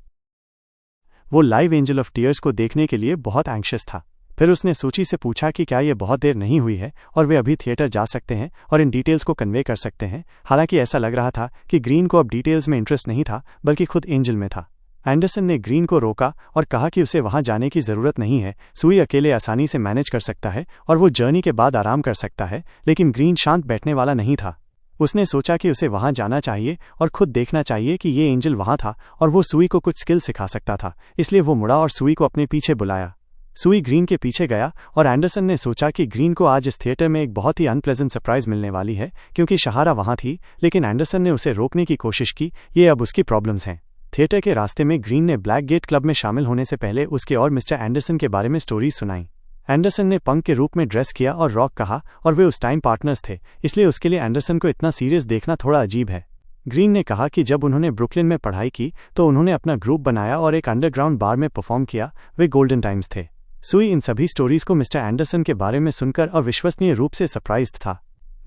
वो लाइव एंजल ऑफ टीयर्स को देखने के लिए बहुत एंग्शियस था। फिर उसने सूची से पूछा कि क्या ये बहुत देर नहीं हुई है और वे अभी थिएटर जा सकते हैं और इन डिटेल्स को कन्वे कर सकते हैं। हालांकि ऐसा लग रहा था कि ग्रीन को अब डिटेल्स में इंटरेस्ट नहीं था, बल्कि खुद एंजल में था। एंडरसन ने ग्रीन को रोका और कहा कि उसे वहां जाने की ज़रूरत नहीं है, सुई अकेले आसानी से मैनेज कर सकता है और वो जर्नी के बाद आराम कर सकता है। लेकिन ग्रीन शांत बैठने वाला नहीं था। उसने सोचा कि उसे वहां जाना चाहिए और खुद देखना चाहिए कि ये एंजल वहां था और वो सुई को कुछ स्किल सिखा सकता था। इसलिए वो मुड़ा और सुई को अपने पीछे बुलाया। सुई ग्रीन के पीछे गया और एंडरसन ने सोचा कि ग्रीन को आज इस थिएटर में एक बहुत ही अनप्लेजेंट सरप्राइज मिलने वाली है, क्योंकि शहारा वहां थी। लेकिन एंडरसन ने उसे रोकने की कोशिश की। ये अब उसकी प्रॉब्लम्स हैं। थिएटर के रास्ते में ग्रीन ने ब्लैक गेट क्लब में शामिल होने से पहले उसके और मिस्टर एंडरसन के बारे में स्टोरीज सुनाई। एंडरसन ने पंक के रूप में ड्रेस किया और रॉक कहा और वे उस टाइम पार्टनर्स थे, इसलिए उसके लिए एंडरसन को इतना सीरियस देखना थोड़ा अजीब है। ग्रीन ने कहा कि जब उन्होंने ब्रुकलिन में पढ़ाई की तो उन्होंने अपना ग्रुप बनाया और एक अंडरग्राउंड बार में परफॉर्म किया। वे गोल्डन टाइम्स थे। सुई इन सभी स्टोरीज को मिस्टर एंडरसन के बारे में सुनकर अविश्वसनीय रूप से सरप्राइज्ड था।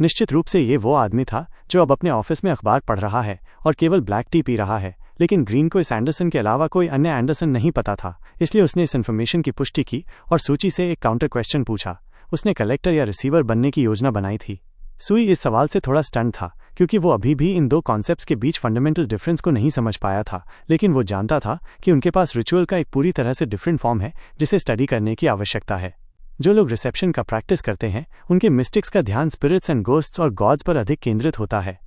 निश्चित रूप से ये वो आदमी था जो अब अपने ऑफिस में अखबार पढ़ रहा है और केवल ब्लैक टी पी रहा है। लेकिन ग्रीन को इस एंडरसन के अलावा कोई अन्य एंडरसन नहीं पता था, इसलिए उसने इस इन्फॉर्मेशन की पुष्टि की और सूची से एक काउंटर क्वेश्चन पूछा। उसने कलेक्टर या रिसीवर बनने की योजना बनाई थी। सुई इस सवाल से थोड़ा स्टन था, क्योंकि वो अभी भी इन दो कॉन्सेप्ट्स के बीच फंडामेंटल डिफरेंस को नहीं समझ पाया था। लेकिन वो जानता था कि उनके पास रिचुअल का एक पूरी तरह से डिफरेंट फॉर्म है जिसे स्टडी करने की आवश्यकता है। जो लोग रिसेप्शन का प्रैक्टिस करते हैं उनके मिस्टिक्स का ध्यान स्पिरिट्स एंड गोस्ट्स और गॉड्स पर अधिक केंद्रित होता है।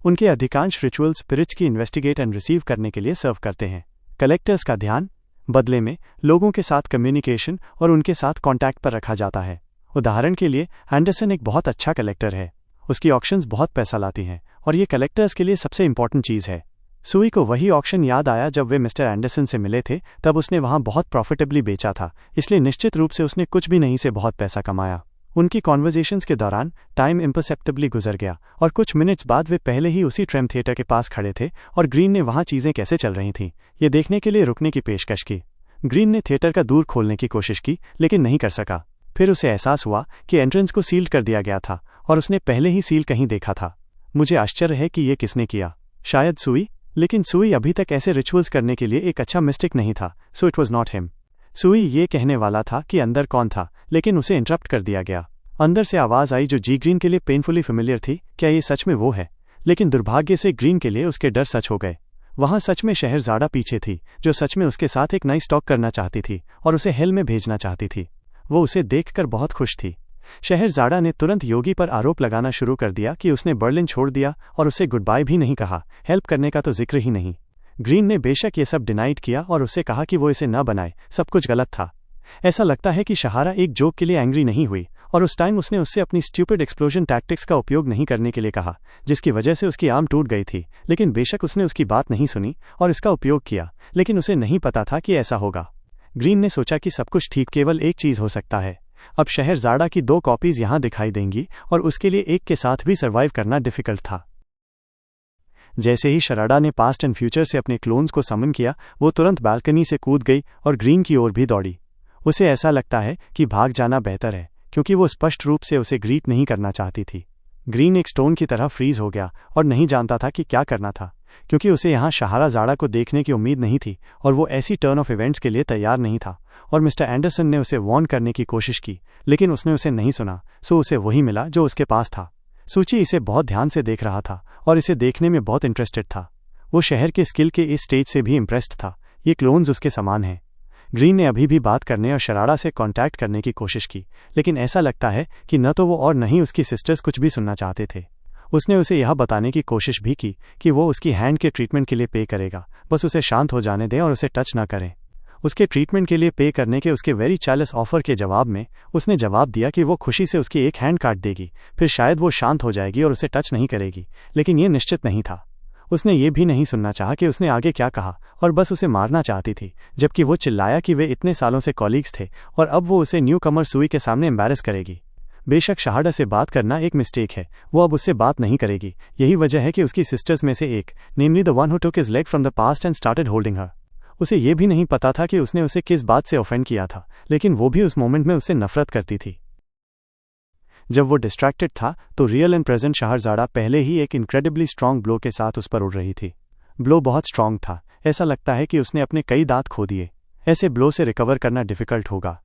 उनके अधिकांश रिचुअल स्पिरिट्स की इन्वेस्टिगेट एंड रिसीव करने के लिए सर्व करते हैं। कलेक्टर्स का ध्यान बदले में लोगों के साथ कम्युनिकेशन और उनके साथ कॉन्टैक्ट पर रखा जाता है। उदाहरण के लिए एंडरसन एक बहुत अच्छा कलेक्टर है। उसकी ऑक्शंस बहुत पैसा लाती हैं और ये कलेक्टर्स के लिए सबसे इंपॉर्टेंट चीज़ है। सुई को वही ऑक्शन याद आया जब वे मिस्टर एंडरसन से मिले थे। तब उसने वहां बहुत प्रॉफिटेबली बेचा था, इसलिए निश्चित रूप से उसने कुछ भी नहीं से बहुत पैसा कमाया। उनकी कॉन्वर्सेशंस के दौरान टाइम इम्परसेप्टिबली गुजर गया और कुछ मिनट्स बाद वे पहले ही उसी ट्रेम थिएटर के पास खड़े थे और ग्रीन ने वहां चीज़ें कैसे चल रही थीं ये देखने के लिए रुकने की पेशकश की। ग्रीन ने थिएटर का दूर खोलने की कोशिश की, लेकिन नहीं कर सका। फिर उसे एहसास हुआ कि एंट्रेंस को सील्ड कर दिया गया था और उसने पहले ही सील कहीं देखा था। मुझे आश्चर्य है कि ये किसने किया, शायद सुई। लेकिन सुई अभी तक ऐसे रिचुअल्स करने के लिए एक अच्छा मिस्टिक नहीं था, so it was not him. सुई ये कहने वाला था कि अंदर कौन था, लेकिन उसे इंटरप्ट कर दिया गया। अंदर से आवाज़ आई जो जी ग्रीन के लिए पेनफुली फेमिलियर थी। क्या ये सच में वो है? लेकिन दुर्भाग्य से ग्रीन के लिए उसके डर सच हो गए। वहां सच में शहरजादा पीछे थी, जो सच में उसके साथ एक नई स्टॉक करना चाहती थी और उसे हेल में भेजना चाहती थी। वो उसे देखकर बहुत खुश थी। शहरजादा ने तुरंत योगी पर आरोप लगाना शुरू कर दिया कि उसने बर्लिन छोड़ दिया और उसे गुड बाय भी नहीं कहा, हेल्प करने का तो जिक्र ही नहीं। ग्रीन ने बेशक ये सब डिनाइड किया और उससे कहा कि वो इसे न बनाए, सब कुछ गलत था। ऐसा लगता है कि शहारा एक जोक के लिए एंग्री नहीं हुई और उस टाइम उसने उससे अपनी स्ट्यूपिड एक्सप्लोजन टैक्टिक्स का उपयोग नहीं करने के लिए कहा, जिसकी वजह से उसकी आर्म टूट गई थी। लेकिन बेशक उसने उसकी बात नहीं सुनी और इसका उपयोग किया, लेकिन उसे नहीं पता था कि ऐसा होगा। ग्रीन ने सोचा कि सब कुछ ठीक, केवल एक चीज़ हो सकता है। अब शहरजादा की 2 कॉपीज यहां दिखाई देंगी और उसके लिए एक के साथ भी सर्वाइव करना डिफिकल्ट था। जैसे ही शराडा ने पास्ट एंड फ्यूचर से अपने क्लोन्स को समन किया, वो तुरंत बालकनी से कूद गई और ग्रीन की ओर भी दौड़ी। उसे ऐसा लगता है कि भाग जाना बेहतर है, क्योंकि वो स्पष्ट रूप से उसे ग्रीट नहीं करना चाहती थी। ग्रीन एक स्टोन की तरह फ्रीज हो गया और नहीं जानता था कि क्या करना था, क्योंकि उसे यहाँ शहरजादा को देखने की उम्मीद नहीं थी और वो ऐसी टर्न ऑफ इवेंट्स के लिए तैयार नहीं था। और मिस्टर एंडरसन ने उसे वार्न करने की कोशिश की, लेकिन उसने उसे नहीं सुना, सो उसे वही मिला जो उसके पास था। सूची इसे बहुत ध्यान से देख रहा था और इसे देखने में बहुत इंटरेस्टेड था। वो शहर के स्किल के इस स्टेज से भी इम्प्रेस्ड था। ये क्लोन्स उसके समान हैं। ग्रीन ने अभी भी बात करने और शराडा से कांटेक्ट करने की कोशिश की, लेकिन ऐसा लगता है कि न तो वो और न ही उसकी सिस्टर्स कुछ भी सुनना चाहते थे। उसने उसे यह बताने की कोशिश भी की कि वो उसकी हैंड के ट्रीटमेंट के लिए पे करेगा, बस उसे शांत हो जाने दें और उसे टच न करें। उसके ट्रीटमेंट के लिए पे करने के उसके वेरी चार्लस ऑफर के जवाब में उसने जवाब दिया कि वो खुशी से उसकी एक हैंड काट देगी, फिर शायद वो शांत हो जाएगी और उसे टच नहीं करेगी। लेकिन ये निश्चित नहीं था। उसने ये भी नहीं सुनना चाहा कि उसने आगे क्या कहा और बस उसे मारना चाहती थी, जबकि वो चिल्लाया कि वे इतने सालों से कॉलीग्स थे और अब वो उसे न्यू कमर सुई के सामने एम्बैरेस करेगी। बेशक शहाडा से बात करना एक मिस्टेक है, वो अब उससे बात नहीं करेगी। यही वजह है कि उसकी सिस्टर्स में से एक, namely the one who took his leg from the past and started holding her, उसे ये भी नहीं पता था कि उसने उसे किस बात से ऑफेंड किया था, लेकिन वो भी उस मोमेंट में उससे नफरत करती थी। जब वो डिस्ट्रैक्टेड था तो रियल एंड प्रेजेंट शहरज़ादा पहले ही एक इनक्रेडिबली स्ट्रॉन्ग ब्लो के साथ उस पर उड़ रही थी। ब्लो बहुत स्ट्रॉन्ग था, ऐसा लगता है कि उसने अपने कई दांत खो दिए। ऐसे ब्लो से रिकवर करना डिफ़िकल्ट होगा।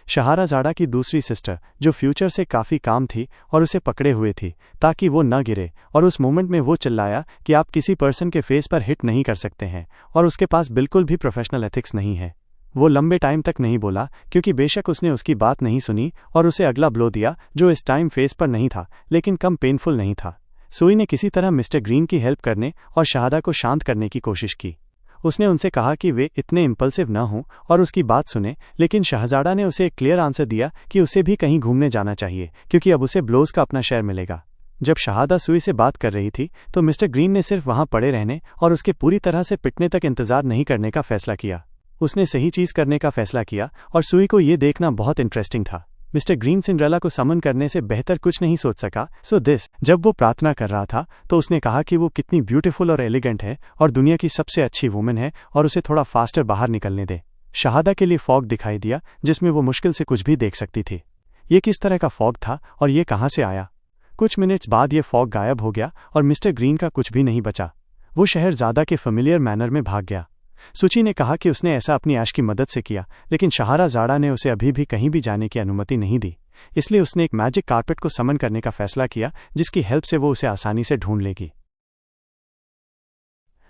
शहरज़ादा की दूसरी सिस्टर, जो फ्यूचर से काफ़ी काम थी और उसे पकड़े हुए थी ताकि वो न गिरे, और उस मोमेंट में वो चिल्लाया कि आप किसी पर्सन के फेस पर हिट नहीं कर सकते हैं और उसके पास बिल्कुल भी प्रोफेशनल एथिक्स नहीं है। वो लंबे टाइम तक नहीं बोला क्योंकि बेशक उसने उसकी बात नहीं सुनी और उसे अगला ब्लो दिया जो इस टाइम फेस पर नहीं था लेकिन कम पेनफुल नहीं था। सुई ने किसी तरह मिस्टर ग्रीन की हेल्प करने और शहादा को शांत करने की कोशिश की। उसने उनसे कहा कि वे इतने इम्पल्सिव न हों और उसकी बात सुने, लेकिन शहजादा ने उसे एक क्लियर आंसर दिया कि उसे भी कहीं घूमने जाना चाहिए क्योंकि अब उसे ब्लोज का अपना शेयर मिलेगा। जब शहादा सुई से बात कर रही थी तो मिस्टर ग्रीन ने सिर्फ वहां पड़े रहने और उसके पूरी तरह से पिटने तक इंतजार नहीं करने का फैसला किया। उसने सही चीज करने का फैसला किया और सुई को ये देखना बहुत इंटरेस्टिंग था। मिस्टर ग्रीन सिंड्रेला को समन करने से बेहतर कुछ नहीं सोच सका। जब वो प्रार्थना कर रहा था तो उसने कहा कि वो कितनी ब्यूटीफुल और एलिगेंट है और दुनिया की सबसे अच्छी वुमेन है और उसे थोड़ा फास्टर बाहर निकलने दे। शहादा के लिए फॉग दिखाई दिया जिसमें वो मुश्किल से कुछ भी देख सकती थी। ये किस तरह का फॉग था और ये कहाँ से आया? कुछ मिनट्स बाद ये फॉग गायब हो गया और मिस्टर ग्रीन का कुछ भी नहीं बचा। वो शहरज़ादा के फेमिलियर मैनर में भाग गया। सुची ने कहा कि उसने ऐसा अपनी ऐश की मदद से किया, लेकिन शहरज़ादा ने उसे अभी भी कहीं भी जाने की अनुमति नहीं दी। इसलिए उसने एक मैजिक कारपेट को समन करने का फैसला किया जिसकी हेल्प से वो उसे आसानी से ढूंढ लेगी।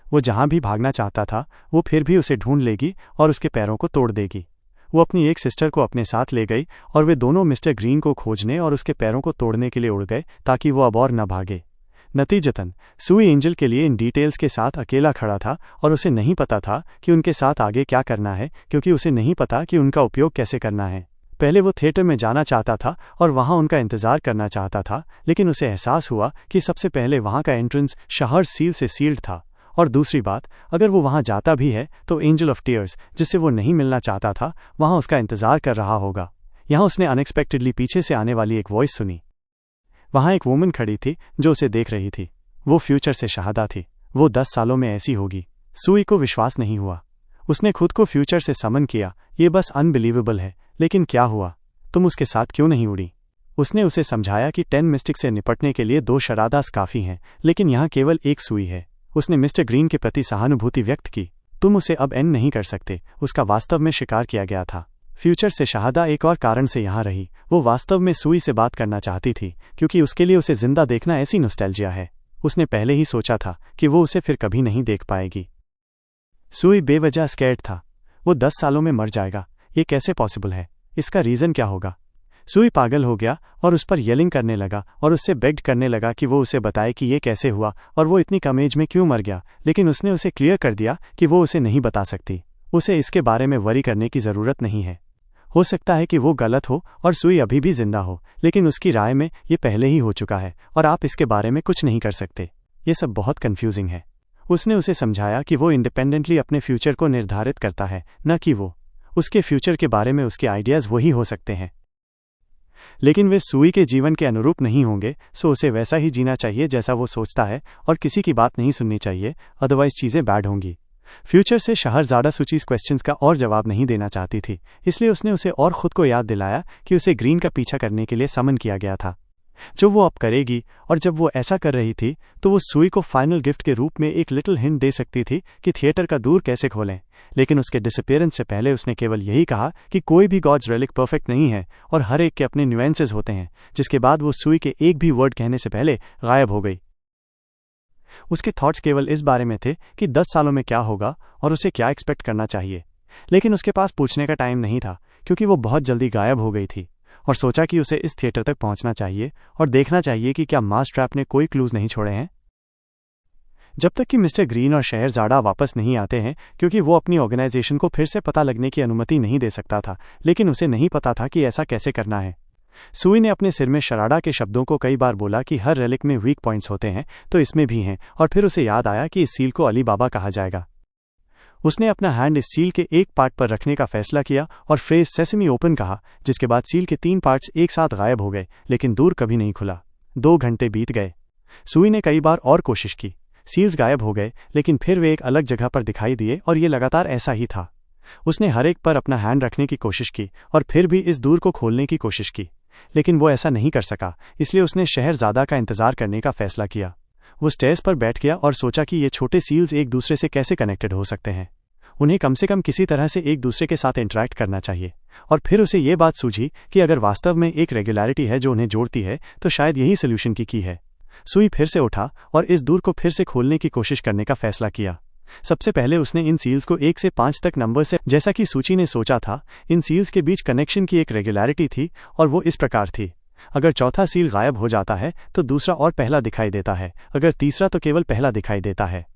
वो जहां भी भागना चाहता था वो फिर भी उसे ढूंढ लेगी और उसके पैरों को तोड़ देगी। वो अपनी एक सिस्टर को अपने साथ ले गई और वे दोनों मिस्टर ग्रीन को खोजने और उसके पैरों को तोड़ने के लिए उड़ गए ताकि वो अब और न भागे। नतीजतन सुई एंजल के लिए इन डिटेल्स के साथ अकेला खड़ा था और उसे नहीं पता था कि उनके साथ आगे क्या करना है, क्योंकि उसे नहीं पता कि उनका उपयोग कैसे करना है। पहले वो थिएटर में जाना चाहता था और वहां उनका इंतजार करना चाहता था, लेकिन उसे एहसास हुआ कि सबसे पहले वहां का एंट्रेंस शहर सील से सील्ड था, और दूसरी बात, अगर वो वहां जाता भी है तो एंजल ऑफ टीयर्स, जिससे वो नहीं मिलना चाहता था, वहां उसका इंतजार कर रहा होगा। यहां उसने अनएक्सपेक्टेडली पीछे से आने वाली एक वॉइस सुनी। वहां एक वुमन खड़ी थी जो उसे देख रही थी। वो फ्यूचर से शहादा थी। वो 10 सालों में ऐसी होगी। सुई को विश्वास नहीं हुआ। उसने खुद को फ्यूचर से समन किया। ये बस अनबिलीवेबल है, लेकिन क्या हुआ? तुम उसके साथ क्यों नहीं उड़ी? उसने उसे समझाया कि 10 मिस्टिक से निपटने के लिए 2 शरादास काफ़ी हैं, लेकिन यहाँ केवल एक सुई है। उसने मिस्टर ग्रीन के प्रति सहानुभूति व्यक्त की। तुम उसे अब एंड नहीं कर सकते। उसका वास्तव में शिकार किया गया था। फ्यूचर से शहादा एक और कारण से यहाँ रही। वो वास्तव में सुई से बात करना चाहती थी, क्योंकि उसके लिए उसे जिंदा देखना ऐसी नॉस्टैल्जिया है। उसने पहले ही सोचा था कि वो उसे फिर कभी नहीं देख पाएगी। सुई बेवजह स्कैर्ड था। वो 10 सालों में मर जाएगा। ये कैसे पॉसिबल है? इसका रीज़न क्या होगा? सुई पागल हो गया और उस पर येलिंग करने लगा और उससे बेग्ड करने लगा कि वो उसे बताए कि ये कैसे हुआ और वो इतनी कम एज में क्यों मर गया, लेकिन उसने उसे क्लियर कर दिया कि वो उसे नहीं बता सकती। उसे इसके बारे में वरी करने की ज़रूरत नहीं है। हो सकता है कि वो गलत हो और सुई अभी भी जिंदा हो, लेकिन उसकी राय में ये पहले ही हो चुका है और आप इसके बारे में कुछ नहीं कर सकते। ये सब बहुत कंफ्यूजिंग है। उसने उसे समझाया कि वो इंडिपेंडेंटली अपने फ्यूचर को निर्धारित करता है, न कि वो। उसके फ्यूचर के बारे में उसके आइडियाज़ वही हो सकते हैं, लेकिन वे सुई के जीवन के अनुरूप नहीं होंगे। सो उसे वैसा ही जीना चाहिए जैसा वो सोचता है और किसी की बात नहीं सुननी चाहिए, अदरवाइज चीज़ें बैड होंगी। फ्यूचर से शहरज़ादा सुचीज़ क्वेश्चंस का और जवाब नहीं देना चाहती थी, इसलिए उसने उसे और खुद को याद दिलाया कि उसे ग्रीन का पीछा करने के लिए समन किया गया था, जो वो अब करेगी। और जब वो ऐसा कर रही थी तो वो सुई को फाइनल गिफ्ट के रूप में एक लिटिल हिंट दे सकती थी कि थिएटर का दूर कैसे खोलें, लेकिन उसके डिसअपीयरेंस से पहले उसने केवल यही कहा कि कोई भी गॉड्स रेलिक परफेक्ट नहीं है और हर एक के अपने न्यूएंसेस होते हैं, जिसके बाद वो सुई के एक भी वर्ड कहने से पहले गायब हो गई। उसके थॉट्स केवल इस बारे में थे कि 10 सालों में क्या होगा और उसे क्या एक्सपेक्ट करना चाहिए, लेकिन उसके पास पूछने का टाइम नहीं था क्योंकि वो बहुत जल्दी गायब हो गई थी। और सोचा कि उसे इस थिएटर तक पहुंचना चाहिए और देखना चाहिए कि क्या मास ट्रैप ने कोई क्लूज नहीं छोड़े हैं। जब तक कि मिस्टर ग्रीन और शहरज़ादा वापस नहीं आते हैं, क्योंकि वो अपनी ऑर्गेनाइजेशन को फिर से पता लगने की अनुमति नहीं दे सकता था, लेकिन उसे नहीं पता था कि ऐसा कैसे करना है। सुई ने अपने सिर में शराडा के शब्दों को कई बार बोला कि हर रेलिक में वीक पॉइंट्स होते हैं, तो इसमें भी हैं, और फिर उसे याद आया कि इस सील को अली बाबा कहा जाएगा। उसने अपना हैंड इस सील के एक पार्ट पर रखने का फैसला किया और फ्रेज सेसमी ओपन कहा, जिसके बाद सील के 3 पार्ट्स एक साथ गायब हो गए, लेकिन दूर कभी नहीं खुला। 2 घंटे बीत गए। सुई ने कई बार और कोशिश की। सील्स गायब हो गए, लेकिन फिर वे एक अलग जगह पर दिखाई दिए और ये लगातार ऐसा ही था। उसने हर एक पर अपना हैंड रखने की कोशिश की और फिर भी इस दूर को खोलने की कोशिश की, लेकिन वो ऐसा नहीं कर सका, इसलिए उसने शहरज़ादा का इंतज़ार करने का फैसला किया। वो स्टेयर्स पर बैठ गया और सोचा कि ये छोटे सील्स एक दूसरे से कैसे कनेक्टेड हो सकते हैं। उन्हें कम से कम किसी तरह से एक दूसरे के साथ इंटरेक्ट करना चाहिए। और फिर उसे ये बात सूझी कि अगर वास्तव में एक रेगुलरिटी है जो उन्हें जोड़ती है, तो शायद यही सोल्यूशन की है। सुई फिर से उठा और इस दूर को फिर से खोलने की कोशिश करने का फैसला किया। सबसे पहले उसने इन सील्स को 1 से 5 तक नंबर से, जैसा कि सूची ने सोचा था, इन सील्स के बीच कनेक्शन की एक रेगुलरिटी थी और वो इस प्रकार थी। अगर चौथा सील गायब हो जाता है तो दूसरा और पहला दिखाई देता है, अगर तीसरा तो केवल पहला दिखाई देता है।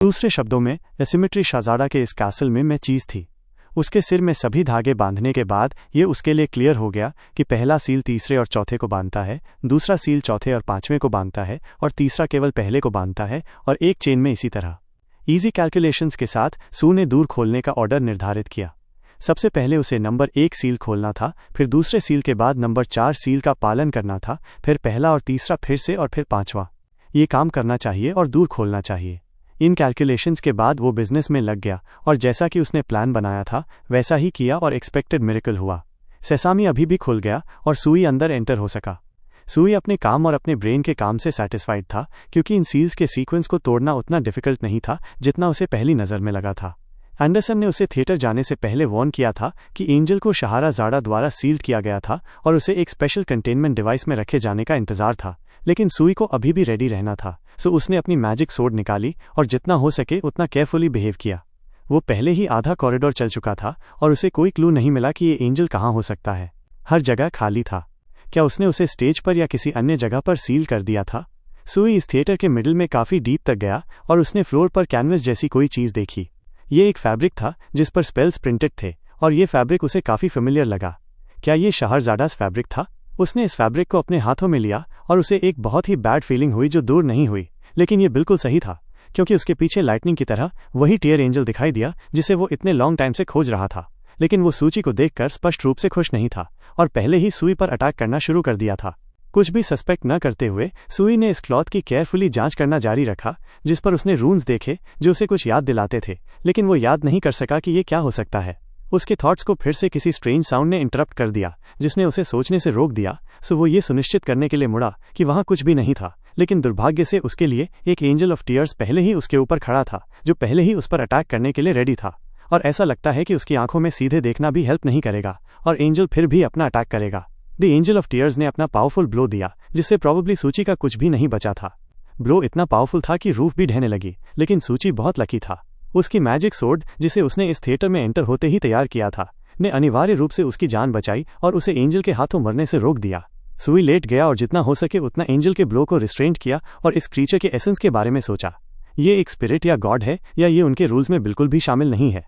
दूसरे शब्दों में, एसिमेट्री शहजादा के इस कैसल में चीज थी। उसके सिर में सभी धागे बांधने के बाद ये उसके लिए क्लियर हो गया कि पहला सील तीसरे और चौथे को बांधता है, दूसरा सील चौथे और पांचवें को बांधता है और तीसरा केवल पहले को बांधता है, और एक चेन में इसी तरह। इजी कैलकुलेशंस के साथ सू ने दूर खोलने का ऑर्डर निर्धारित किया। सबसे पहले उसे नंबर 1 सील खोलना था, फिर दूसरे सील के बाद नंबर 4 सील का पालन करना था, फिर पहला और तीसरा फिर से, और फिर पांचवा। ये काम करना चाहिए और दूर खोलना चाहिए। इन कैलकुलेशंस के बाद वो बिजनेस में लग गया और जैसा कि उसने प्लान बनाया था वैसा ही किया और एक्सपेक्टेड मिरेकल हुआ। सेसामी अभी भी खुल गया और सुई अंदर एंटर हो सका। सुई अपने काम और अपने ब्रेन के काम से सैटिस्फाइड था, क्योंकि इन सील्स के सीक्वेंस को तोड़ना उतना डिफिकल्ट नहीं था जितना उसे पहली नज़र में लगा था। एंडरसन ने उसे थिएटर जाने से पहले वार्न किया था कि एंजल को शहरज़ादा द्वारा सील्ड किया गया था और उसे एक स्पेशल कंटेनमेंट डिवाइस में रखे जाने का इंतजार था, लेकिन सुई को अभी भी रेडी रहना था। सो उसने अपनी मैजिक सोर्ड निकाली और जितना हो सके उतना केयरफुली बिहेव किया। वो पहले ही आधा कॉरिडोर चल चुका था और उसे कोई क्लू नहीं मिला कि ये एंजल कहाँ हो सकता है। हर जगह खाली था। क्या उसने उसे स्टेज पर या किसी अन्य जगह पर सील कर दिया था? सुई इस थिएटर के मिडिल में काफ़ी डीप तक गया और उसने फ्लोर पर कैनवस जैसी कोई चीज़ देखी। ये एक फैब्रिक था जिस पर स्पेल्स प्रिंटेड थे और ये फैब्रिक उसे काफ़ी फेमिलियर लगा। क्या ये शहरज़ादास फैब्रिक था? उसने इस फैब्रिक को अपने हाथों में लिया और उसे एक बहुत ही बैड फीलिंग हुई जो दूर नहीं हुई, लेकिन ये बिल्कुल सही था, क्योंकि उसके पीछे लाइटनिंग की तरह वही टीयर एंजल दिखाई दिया जिसे वो इतने लॉन्ग टाइम से खोज रहा था। लेकिन वो सूची को देखकर स्पष्ट रूप से खुश नहीं था और पहले ही सुई पर अटैक करना शुरू कर दिया था। कुछ भी सस्पेक्ट न करते हुए सुई ने इस क्लॉथ की केयरफुली जांच करना जारी रखा, जिस पर उसने रून्स देखे जो उसे कुछ याद दिलाते थे, लेकिन वो याद नहीं कर सका कि ये क्या हो सकता है। उसके थॉट्स को फिर से किसी स्ट्रेंज साउंड ने इंटरप्ट कर दिया, जिसने उसे सोचने से रोक दिया। सो वो ये सुनिश्चित करने के लिए मुड़ा कि वहाँ कुछ भी नहीं था, लेकिन दुर्भाग्य से उसके लिए एक एंजल ऑफ टीयर्स पहले ही उसके ऊपर खड़ा था, जो पहले ही उस पर अटैक करने के लिए रेडी था। और ऐसा लगता है कि उसकी आंखों में सीधे देखना भी हेल्प नहीं करेगा और एंजल फिर भी अपना अटैक करेगा। द एंजल ऑफ टीयर्स ने अपना पावरफुल ब्लो दिया, जिससे प्रॉबेबली सूची का कुछ भी नहीं बचा था। ब्लो इतना पावरफुल था कि रूफ भी ढहने लगी, लेकिन सूची बहुत लकी था। उसकी मैजिक सोर्ड, जिसे उसने इस थिएटर में एंटर होते ही तैयार किया था, ने अनिवार्य रूप से उसकी जान बचाई और उसे एंजल के हाथों मरने से रोक दिया। सुई लेट गया और जितना हो सके उतना एंजल के ब्लो को रिस्ट्रेंट किया और इस क्रीचर के एसेंस के बारे में सोचा। ये एक स्पिरिट या गॉड है या ये उनके रूल्स में बिल्कुल भी शामिल नहीं है।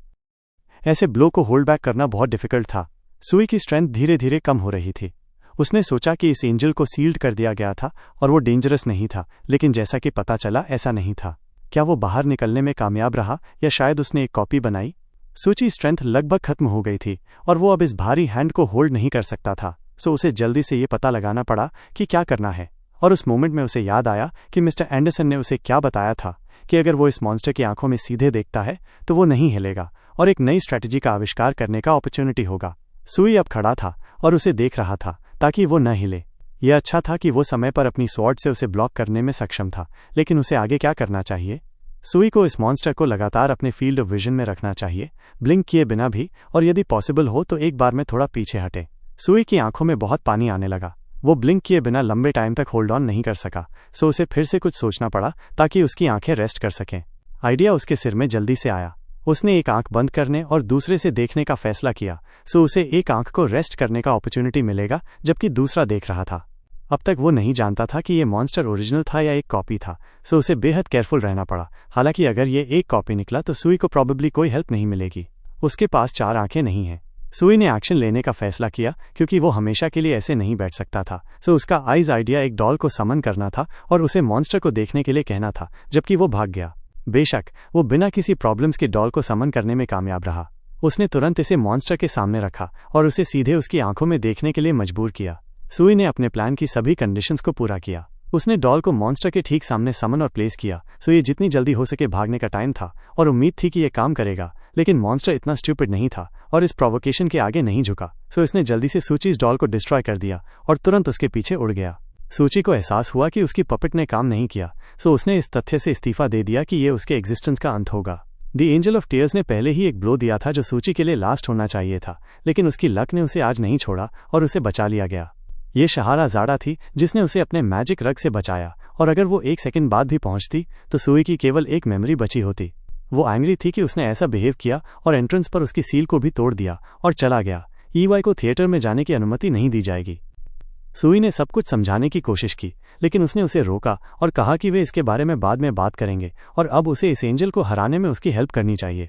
ऐसे ब्लो को होल्ड बैक करना बहुत डिफिकल्ट था। सुई की स्ट्रेंथ धीरे धीरे कम हो रही थी। उसने सोचा कि इस एंजल को सील्ड कर दिया गया था और वो डेंजरस नहीं था, लेकिन जैसा कि पता चला ऐसा नहीं था। क्या वो बाहर निकलने में कामयाब रहा या शायद उसने एक कॉपी बनाई? सूची स्ट्रेंथ लगभग खत्म हो गई थी और वो अब इस भारी हैंड को होल्ड नहीं कर सकता था। सो उसे जल्दी से ये पता लगाना पड़ा कि क्या करना है। और उस मोमेंट में उसे याद आया कि मिस्टर एंडरसन ने उसे क्या बताया था कि अगर वो इस मॉन्स्टर की आंखों में सीधे देखता है तो वो नहीं हिलेगा और एक नई स्ट्रैटेजी का आविष्कार करने का अपॉर्चुनिटी होगा। सुई अब खड़ा था और उसे देख रहा था ताकि वो न हिले। यह अच्छा था कि वो समय पर अपनी स्वॉर्ड से उसे ब्लॉक करने में सक्षम था, लेकिन उसे आगे क्या करना चाहिए? सुई को इस मॉन्स्टर को लगातार अपने फील्ड ऑफ विजन में रखना चाहिए, ब्लिंक किए बिना भी, और यदि पॉसिबल हो तो एक बार में थोड़ा पीछे हटे। सुई की आंखों में बहुत पानी आने लगा। वो ब्लिंक किए बिना लंबे टाइम तक होल्ड ऑन नहीं कर सका, सो उसे फिर से कुछ सोचना पड़ा ताकि उसकी आंखें रेस्ट कर सकें। आइडिया उसके सिर में जल्दी से आया। उसने एक आंख बंद करने और दूसरे से देखने का फैसला किया, सो उसे एक आंख को रेस्ट करने का अपॉर्चुनिटी मिलेगा जबकि दूसरा देख रहा था। अब तक वो नहीं जानता था कि ये मॉन्स्टर ओरिजिनल था या एक कॉपी था, सो उसे बेहद केयरफुल रहना पड़ा। हालांकि अगर ये एक कॉपी निकला तो सुई को प्रॉबेबली कोई हेल्प नहीं मिलेगी। उसके पास 4 आंखें नहीं हैं। सुई ने एक्शन लेने का फैसला किया क्योंकि वो हमेशा के लिए ऐसे नहीं बैठ सकता था। सो उसका आइज आइडिया एक डॉल को समन करना था और उसे मॉन्स्टर को देखने के लिए कहना था, जबकि वो भाग गया। बेशक वो बिना किसी प्रॉब्लम्स के डॉल को समन करने में कामयाब रहा। उसने तुरंत इसे मॉन्स्टर के सामने रखा और उसे सीधे उसकी आंखों में देखने के लिए मजबूर किया। सुई ने अपने प्लान की सभी कंडीशंस को पूरा किया। उसने डॉल को मॉन्स्टर के ठीक सामने समन और प्लेस किया, सो ये जितनी जल्दी हो सके भागने का टाइम था और उम्मीद थी कि ये काम करेगा, लेकिन मॉन्स्टर इतना स्टूपिड नहीं था और इस प्रोवोकेशन के आगे नहीं झुका। सो इसने जल्दी से सूची इस डॉल को डिस्ट्रॉय कर दिया और तुरंत उसके पीछे उड़ गया। सूची को एहसास हुआ कि उसकी पपेट ने काम नहीं किया, सो उसने इस तथ्य से इस्तीफा दे दिया कि ये उसके एग्जिस्टेंस का अंत होगा। द एंजल ऑफ टीयर्स ने पहले ही एक ब्लो दिया था जो सूची के लिए लास्ट होना चाहिए था, लेकिन उसकी लक ने उसे आज नहीं छोड़ा और उसे बचा लिया गया। ये शहाराज़ाड़ा थी जिसने उसे अपने मैजिक रग से बचाया, और अगर वो 1 सेकंड बाद भी पहुंचती तो सुई की केवल एक मेमोरी बची होती। वो एंग्री थी कि उसने ऐसा बिहेव किया और एंट्रेंस पर उसकी सील को भी तोड़ दिया और चला गया। ईवाई को थिएटर में जाने की अनुमति नहीं दी जाएगी। सुई ने सब कुछ समझाने की कोशिश की, लेकिन उसने उसे रोका और कहा कि वे इसके बारे में बाद में बात करेंगे और अब उसे इस एंजल को हराने में उसकी हेल्प करनी चाहिए।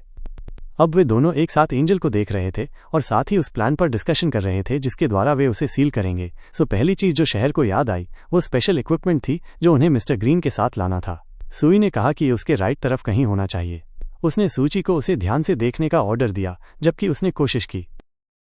अब वे दोनों एक साथ एंजल को देख रहे थे और साथ ही उस प्लान पर डिस्कशन कर रहे थे जिसके द्वारा वे उसे सील करेंगे। सो पहली चीज जो शहर को याद आई वो स्पेशल इक्विपमेंट थी जो उन्हें मिस्टर ग्रीन के साथ लाना था। सुई ने कहा कि ये उसके राइट तरफ कहीं होना चाहिए। उसने सूची को उसे ध्यान से देखने का ऑर्डर दिया जबकि उसने कोशिश की।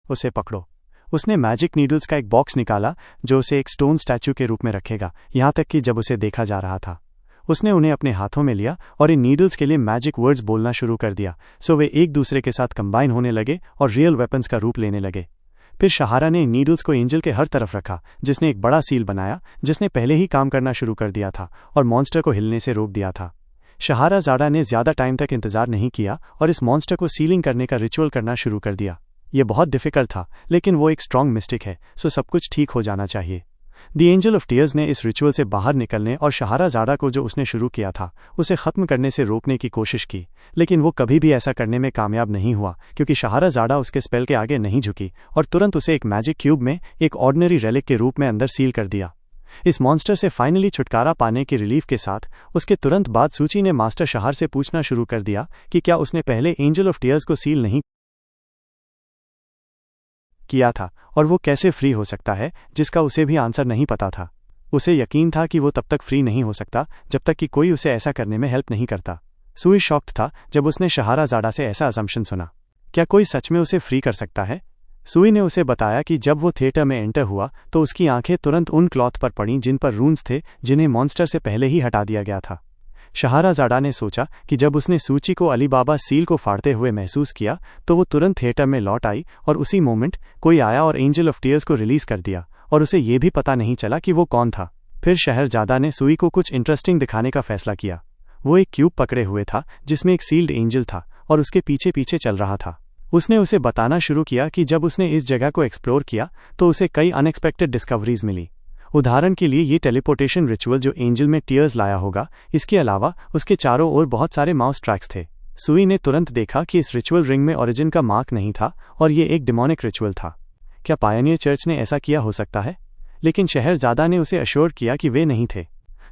उसे पकड़ो। उसने मैजिक नीडल्स का एक बॉक्स निकाला जो उसे एक स्टोन स्टैचू के रूप में रखेगा, यहाँ तक कि जब उसे देखा जा रहा था उसने उन्हें अपने हाथों में लिया और इन नीडल्स के लिए मैजिक वर्ड्स बोलना शुरू कर दिया। सो वे एक दूसरे के साथ कंबाइन होने लगे और रियल वेपन्स का रूप लेने लगे। फिर शहारा ने इन नीडल्स को एंजल के हर तरफ रखा, जिसने एक बड़ा सील बनाया जिसने पहले ही काम करना शुरू कर दिया था और मॉन्स्टर को हिलने से रोक दिया था। शहाराज़ाड़ा ने ज्यादा टाइम तक इंतजार नहीं किया और इस मॉन्स्टर को सीलिंग करने का रिचुअल करना शुरू कर दिया। ये बहुत डिफिकल्ट था, लेकिन वो एक स्ट्रॉन्ग मिस्टिक है, सो सब कुछ ठीक हो जाना चाहिए। द एंजल ऑफ टीयर्स ने इस रिचुअल से बाहर निकलने और शहाराज़ाड़ा को जो उसने शुरू किया था उसे खत्म करने से रोकने की कोशिश की, लेकिन वो कभी भी ऐसा करने में कामयाब नहीं हुआ क्योंकि शहाराज़ाड़ा उसके स्पेल के आगे नहीं झुकी और तुरंत उसे एक मैजिक क्यूब में एक ऑर्डिनरी रेलिक के रूप में अंदर सील कर दिया। इस मॉन्स्टर से फाइनली छुटकारा पाने की रिलीफ के साथ उसके तुरंत बाद सूची ने मास्टर शहार से पूछना शुरू कर दिया कि क्या उसने पहले एंजल ऑफ टीयर्स को सील नहीं किया था और वो कैसे फ्री हो सकता है, जिसका उसे भी आंसर नहीं पता था। उसे यकीन था कि वो तब तक फ्री नहीं हो सकता जब तक कि कोई उसे ऐसा करने में हेल्प नहीं करता। सुई शॉक्ड था जब उसने शहाराज़ाड़ा से ऐसा असम्पशन सुना। क्या कोई सच में उसे फ्री कर सकता है? सुई ने उसे बताया कि जब वो थिएटर में एंटर हुआ तो उसकी आंखें तुरंत उन क्लॉथ पर पड़ीं जिन पर रून्स थे जिन्हें मॉन्स्टर से पहले ही हटा दिया गया था। शहाराज़ाड़ा ने सोचा कि जब उसने सूची को अलीबाबा सील को फाड़ते हुए महसूस किया तो वो तुरंत थिएटर में लौट आई और उसी मोमेंट कोई आया और एंजल ऑफ टीयर्स को रिलीज कर दिया और उसे ये भी पता नहीं चला कि वो कौन था। फिर शहरजादा ने सुई को कुछ इंटरेस्टिंग दिखाने का फैसला किया। वो एक क्यूब पकड़े हुए था जिसमें एक सील्ड एंजल था और उसके पीछे पीछे चल रहा था। उसने उसे बताना शुरू किया कि जब उसने इस जगह को एक्सप्लोर किया तो उसे कई अनएक्सपेक्टेड डिस्कवरीज मिली। उदाहरण के लिए ये टेलीपोर्टेशन रिचुअल जो एंजल में टीयर्स लाया होगा, इसके अलावा उसके चारों ओर बहुत सारे माउस ट्रैक्स थे। सुई ने तुरंत देखा कि इस रिचुअल रिंग में ओरिजिन का मार्क नहीं था और ये एक डिमोनिक रिचुअल था। क्या पायनियर चर्च ने ऐसा किया हो सकता है? लेकिन शहरजादा ने उसे अश्योर किया कि वे नहीं थे।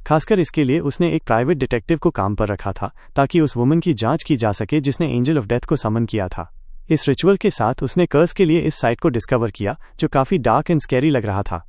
खासकर इसके लिए उसने एक प्राइवेट डिटेक्टिव को काम पर रखा था ताकि उस वुमन की जांच की जा सके जिसने एंजल ऑफ डेथ को समन किया था। इस रिचुअल के साथ उसने कर्स के लिए इस साइट को डिस्कवर किया जो काफी डार्क एंड स्कैरी लग रहा था।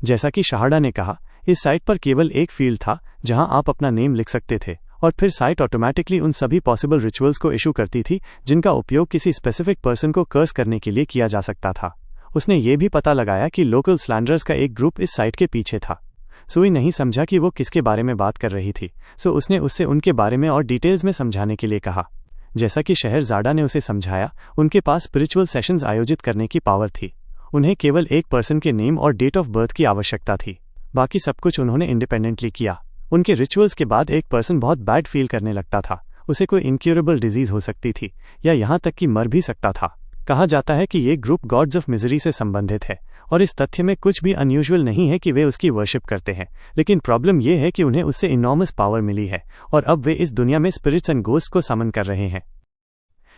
जैसा कि शहाड़ा ने कहा, इस साइट पर केवल एक फील्ड था जहां आप अपना नेम लिख सकते थे और फिर साइट ऑटोमेटिकली उन सभी पॉसिबल रिचुअल्स को इशू करती थी जिनका उपयोग किसी स्पेसिफिक पर्सन को कर्स करने के लिए किया जा सकता था। उसने ये भी पता लगाया कि लोकल स्लैंडरर्स का एक ग्रुप इस साइट के पीछे था। सुई नहीं समझा कि वो किसके बारे में बात कर रही थी, सो उसने उससे उनके बारे में और डिटेल्स में समझाने के लिए कहा। जैसा कि शहरजादा ने उसे समझाया, उनके पास स्पिरिचुअल सेशंस आयोजित करने की पावर थी। उन्हें केवल एक पर्सन के नेम और डेट ऑफ बर्थ की आवश्यकता थी, बाकी सब कुछ उन्होंने इंडिपेंडेंटली किया। उनके रिचुअल्स के बाद एक पर्सन बहुत बैड फील करने लगता था, उसे कोई इनक्यूरेबल डिजीज हो सकती थी या यहाँ तक कि मर भी सकता था। कहा जाता है कि ये ग्रुप गॉड्स ऑफ मिजरी से संबंधित है और इस तथ्य में कुछ भी अनयूजुअल नहीं है कि वे उसकी वर्शिप करते हैं, लेकिन प्रॉब्लम यह है कि उन्हें उससे इनॉर्मस पावर मिली है और अब वे इस दुनिया में स्पिरिट्स एंड गोस्ट को समन कर रहे हैं।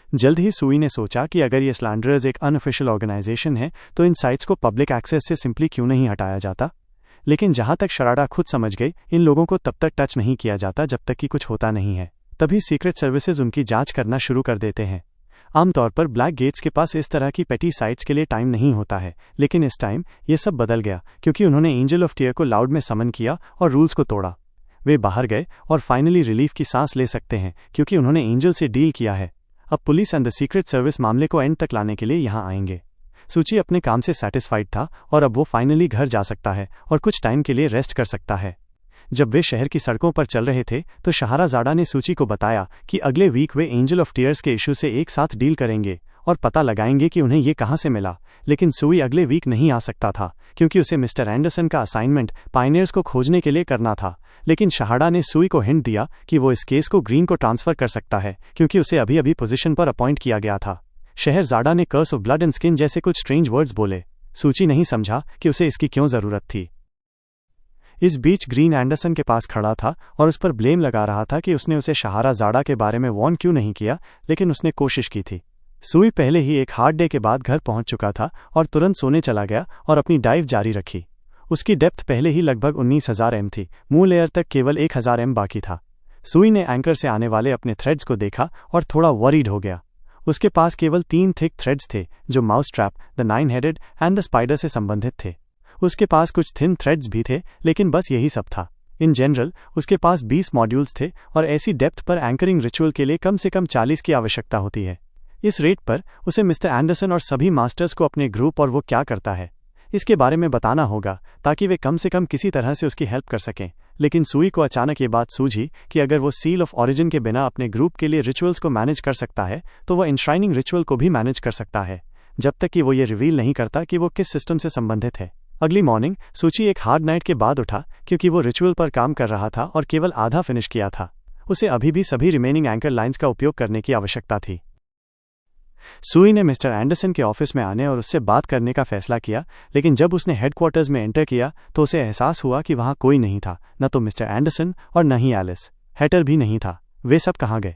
जल्द ही सुई ने सोचा कि अगर ये स्लैंडरर्स एक अनऑफिशियल ऑर्गेनाइजेशन है तो इन साइट्स को पब्लिक एक्सेस से सिंपली क्यों नहीं हटाया जाता। लेकिन जहां तक शराड़ा खुद समझ गई, इन लोगों को तब तक टच नहीं किया जाता जब तक कि कुछ होता नहीं है। तभी सीक्रेट सर्विसेज उनकी जांच करना शुरू कर देते हैं। आमतौर पर ब्लैक गेट्स के पास इस तरह की पेटी साइट्स के लिए टाइम नहीं होता है, लेकिन इस टाइम ये सब बदल गया क्योंकि उन्होंने एंजल ऑफ टीयर को लाउड में समन किया और रूल्स को तोड़ा। वे बाहर गए और फाइनली रिलीफ की सांस ले सकते हैं क्योंकि उन्होंने एंजल से डील किया है। अब police and the secret service मामले को एंड तक लाने के लिए यहाँ आएंगे। सूची अपने काम से सैटिस्फाइड था और अब वो फाइनली घर जा सकता है और कुछ टाइम के लिए रेस्ट कर सकता है। जब वे शहर की सड़कों पर चल रहे थे तो शहरज़ादा ने सूची को बताया कि अगले वीक वे एंजल ऑफ टीयर्स के इशू से एक साथ डील करेंगे और पता लगाएंगे कि उन्हें ये कहाँ से मिला। लेकिन सुई अगले वीक नहीं आ सकता था क्योंकि उसे मिस्टर एंडरसन का असाइनमेंट पायनियर्स को खोजने के लिए करना था। लेकिन शहाडा ने सुई को हिंट दिया कि वो इस केस को ग्रीन को ट्रांसफर कर सकता है क्योंकि उसे अभी अभी पोजीशन पर अपॉइंट किया गया था। शहरज़ादा ने curse of blood and skin जैसे कुछ स्ट्रेंज वर्ड्स बोले। सूची नहीं समझा कि उसे इसकी क्यों जरूरत थी। इस बीच ग्रीन एंडरसन के पास खड़ा था और उस पर ब्लेम लगा रहा था कि उसने उसे शहरज़ादा के बारे में वॉर्न क्यों नहीं किया, लेकिन उसने कोशिश की थी। सुई पहले ही एक हार्ड डे के बाद घर पहुंच चुका था और तुरंत सोने चला गया और अपनी डाइव जारी रखी। उसकी डेप्थ पहले ही लगभग 19,000 m थी, मुंह लेयर तक केवल 1,000 m बाकी था। सुई ने एंकर से आने वाले अपने थ्रेड्स को देखा और थोड़ा वरीड हो गया। उसके पास केवल 3 थिक थ्रेड्स थे जो माउस ट्रैप, द 9-हेडेड एंड द स्पाइडर से संबंधित थे। उसके पास कुछ थिन थ्रेड्स भी थे, लेकिन बस यही सब था। इन जनरल उसके पास 20 मॉड्यूल्स थे और ऐसी डेप्थ पर एंकरिंग रिचुअल के लिए कम से कम 40 की आवश्यकता होती है। इस रेट पर उसे मिस्टर एंडरसन और सभी मास्टर्स को अपने ग्रुप और वो क्या करता है इसके बारे में बताना होगा ताकि वे कम से कम किसी तरह से उसकी हेल्प कर सकें। लेकिन सुई को अचानक ये बात सूझी कि अगर वो सील ऑफ ऑरिजिन के बिना अपने ग्रुप के लिए रिचुअल्स को मैनेज कर सकता है तो वह इंश्राइनिंग रिचुअल को भी मैनेज कर सकता है, जब तक कि वो ये रिवील नहीं करता कि वो किस सिस्टम से संबंधित है। अगली मॉर्निंग सूची एक हार्ड नाइट के बाद उठा क्योंकि वो रिचुअल पर काम कर रहा था और केवल आधा फिनिश किया था। उसे अभी भी सभी रिमेनिंग एंकर लाइंस का उपयोग करने की आवश्यकता थी। सुई ने मिस्टर एंडरसन के ऑफिस में आने और उससे बात करने का फैसला किया, लेकिन जब उसने हेडक्वार्टर्स में एंटर किया तो उसे एहसास हुआ कि वहां कोई नहीं था, न तो मिस्टर एंडरसन और न ही एलिस। हैटर भी नहीं था। वे सब कहाँ गए?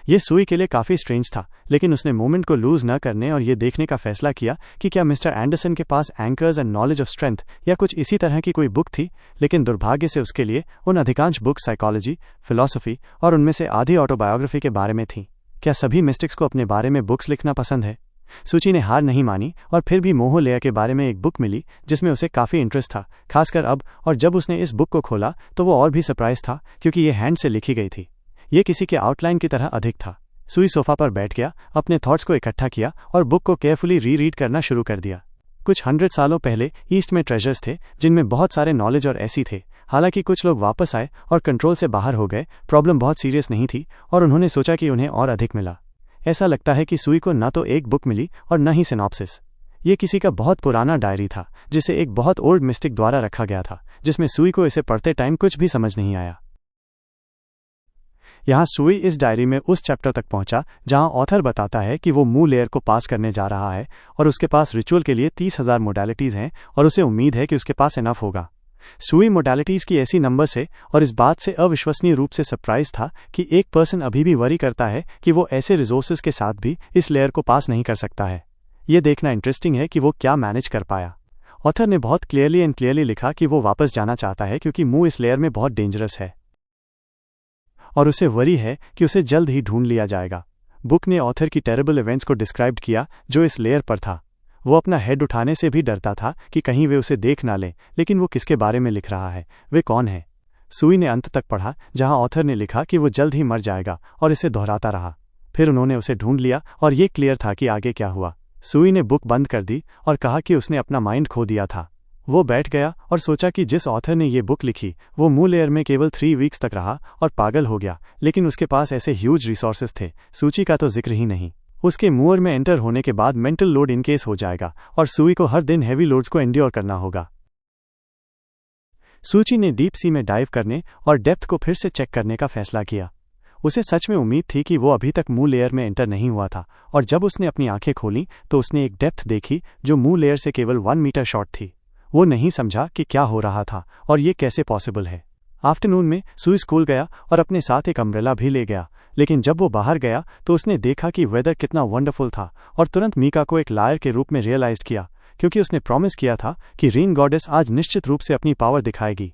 ये सुई के लिए काफ़ी स्ट्रेंज था, लेकिन उसने मोमेंट को लूज न करने और ये देखने का फैसला किया कि क्या मिस्टर एंडरसन के पास anchors and knowledge of strength या कुछ इसी तरह की कोई बुक थी। लेकिन दुर्भाग्य से उसके लिए उन अधिकांश बुक साइकोलॉजी, फिलॉसफी और उनमें से आधी ऑटोबायोग्राफी के बारे में थी। क्या सभी मिस्टिक्स को अपने बारे में बुक्स लिखना पसंद है? सूची ने हार नहीं मानी और फिर भी मोह लेया के बारे में एक बुक मिली जिसमें उसे काफ़ी इंटरेस्ट था, खासकर अब। और जब उसने इस बुक को खोला तो वो और भी सरप्राइज था क्योंकि ये हैंड से लिखी गई थी। ये किसी के आउटलाइन की तरह अधिक था। सुई सोफा पर बैठ गया, अपने थॉट्स को इकट्ठा किया और बुक को केयरफुली रीड करना शुरू कर दिया। कुछ 100 सालों पहले ईस्ट में ट्रेजर्स थे जिनमें बहुत सारे नॉलेज और ऐसी थे। हालांकि कुछ लोग वापस आए और कंट्रोल से बाहर हो गए। प्रॉब्लम बहुत सीरियस नहीं थी और उन्होंने सोचा कि उन्हें और अधिक मिला। ऐसा लगता है कि सुई को न तो एक बुक मिली और न ही सिनॉप्सिस। ये किसी का बहुत पुराना डायरी था जिसे एक बहुत ओल्ड मिस्टिक द्वारा रखा गया था, जिसमें सुई को इसे पढ़ते टाइम कुछ भी समझ नहीं आया। यहाँ सुई इस डायरी में उस चैप्टर तक पहुंचा जहां ऑथर बताता है कि वो मूल लेयर को पास करने जा रहा है और उसके पास रिचुअल के लिए 30,000 मोडालिटीज़ हैं और उसे उम्मीद है कि उसके पास इनफ होगा। सुई मोडालिटीज़ की ऐसी नंबर से और इस बात से अविश्वसनीय रूप से सरप्राइज था कि एक पर्सन अभी भी वरी करता है कि वो ऐसे रिसोर्सेज के साथ भी इस लेयर को पास नहीं कर सकता है। ये देखना इंटरेस्टिंग है कि वो क्या मैनेज कर पाया। ऑथर ने बहुत क्लियरली लिखा कि वो वापस जाना चाहता है क्योंकि मुंह इस लेयर में बहुत डेंजरस है और उसे वरी है कि उसे जल्द ही ढूंढ लिया जाएगा। बुक ने ऑथर की टेरेबल इवेंट्स को डिस्क्राइब किया जो इस लेयर पर था। वो अपना हेड उठाने से भी डरता था कि कहीं वे उसे देख ना लें, लेकिन वो किसके बारे में लिख रहा है, वे कौन है? सुई ने अंत तक पढ़ा जहां ऑथर ने लिखा कि वो जल्द ही मर जाएगा और इसे दोहराता रहा। फिर उन्होंने उसे ढूंढ लिया और ये क्लियर था कि आगे क्या हुआ। सुई ने बुक बंद कर दी और कहा कि उसने अपना माइंड खो दिया था। वो बैठ गया और सोचा कि जिस ऑथर ने ये बुक लिखी वो मूल लेयर में केवल 3 वीक्स तक रहा और पागल हो गया, लेकिन उसके पास ऐसे ह्यूज रिसोर्सेज थे। सूची का तो जिक्र ही नहीं। उसके मूअर में एंटर होने के बाद मेंटल लोड इनकेस हो जाएगा और सुई को हर दिन हैवी लोड्स को एंड्योर करना होगा। सूची ने डीप सी में डाइव करने और डेप्थ को फिर से चेक करने का फैसला किया। उसे सच में उम्मीद थी कि वो अभी तक मूल लेयर में एंटर नहीं हुआ था, और जब उसने अपनी आंखें खोलीं तो उसने एक डेप्थ देखी जो मूल लेयर से केवल 1 मीटर शॉर्ट थी। वो नहीं समझा कि क्या हो रहा था और ये कैसे पॉसिबल है। आफ्टरनून में सुई स्कूल गया और अपने साथ एक अम्ब्रेला भी ले गया, लेकिन जब वो बाहर गया तो उसने देखा कि वेदर कितना वंडरफुल था और तुरंत मीका को एक लायर के रूप में रियलाइज किया, क्योंकि उसने प्रॉमिस किया था कि रेन गॉडेस आज निश्चित रूप से अपनी पावर दिखाएगी।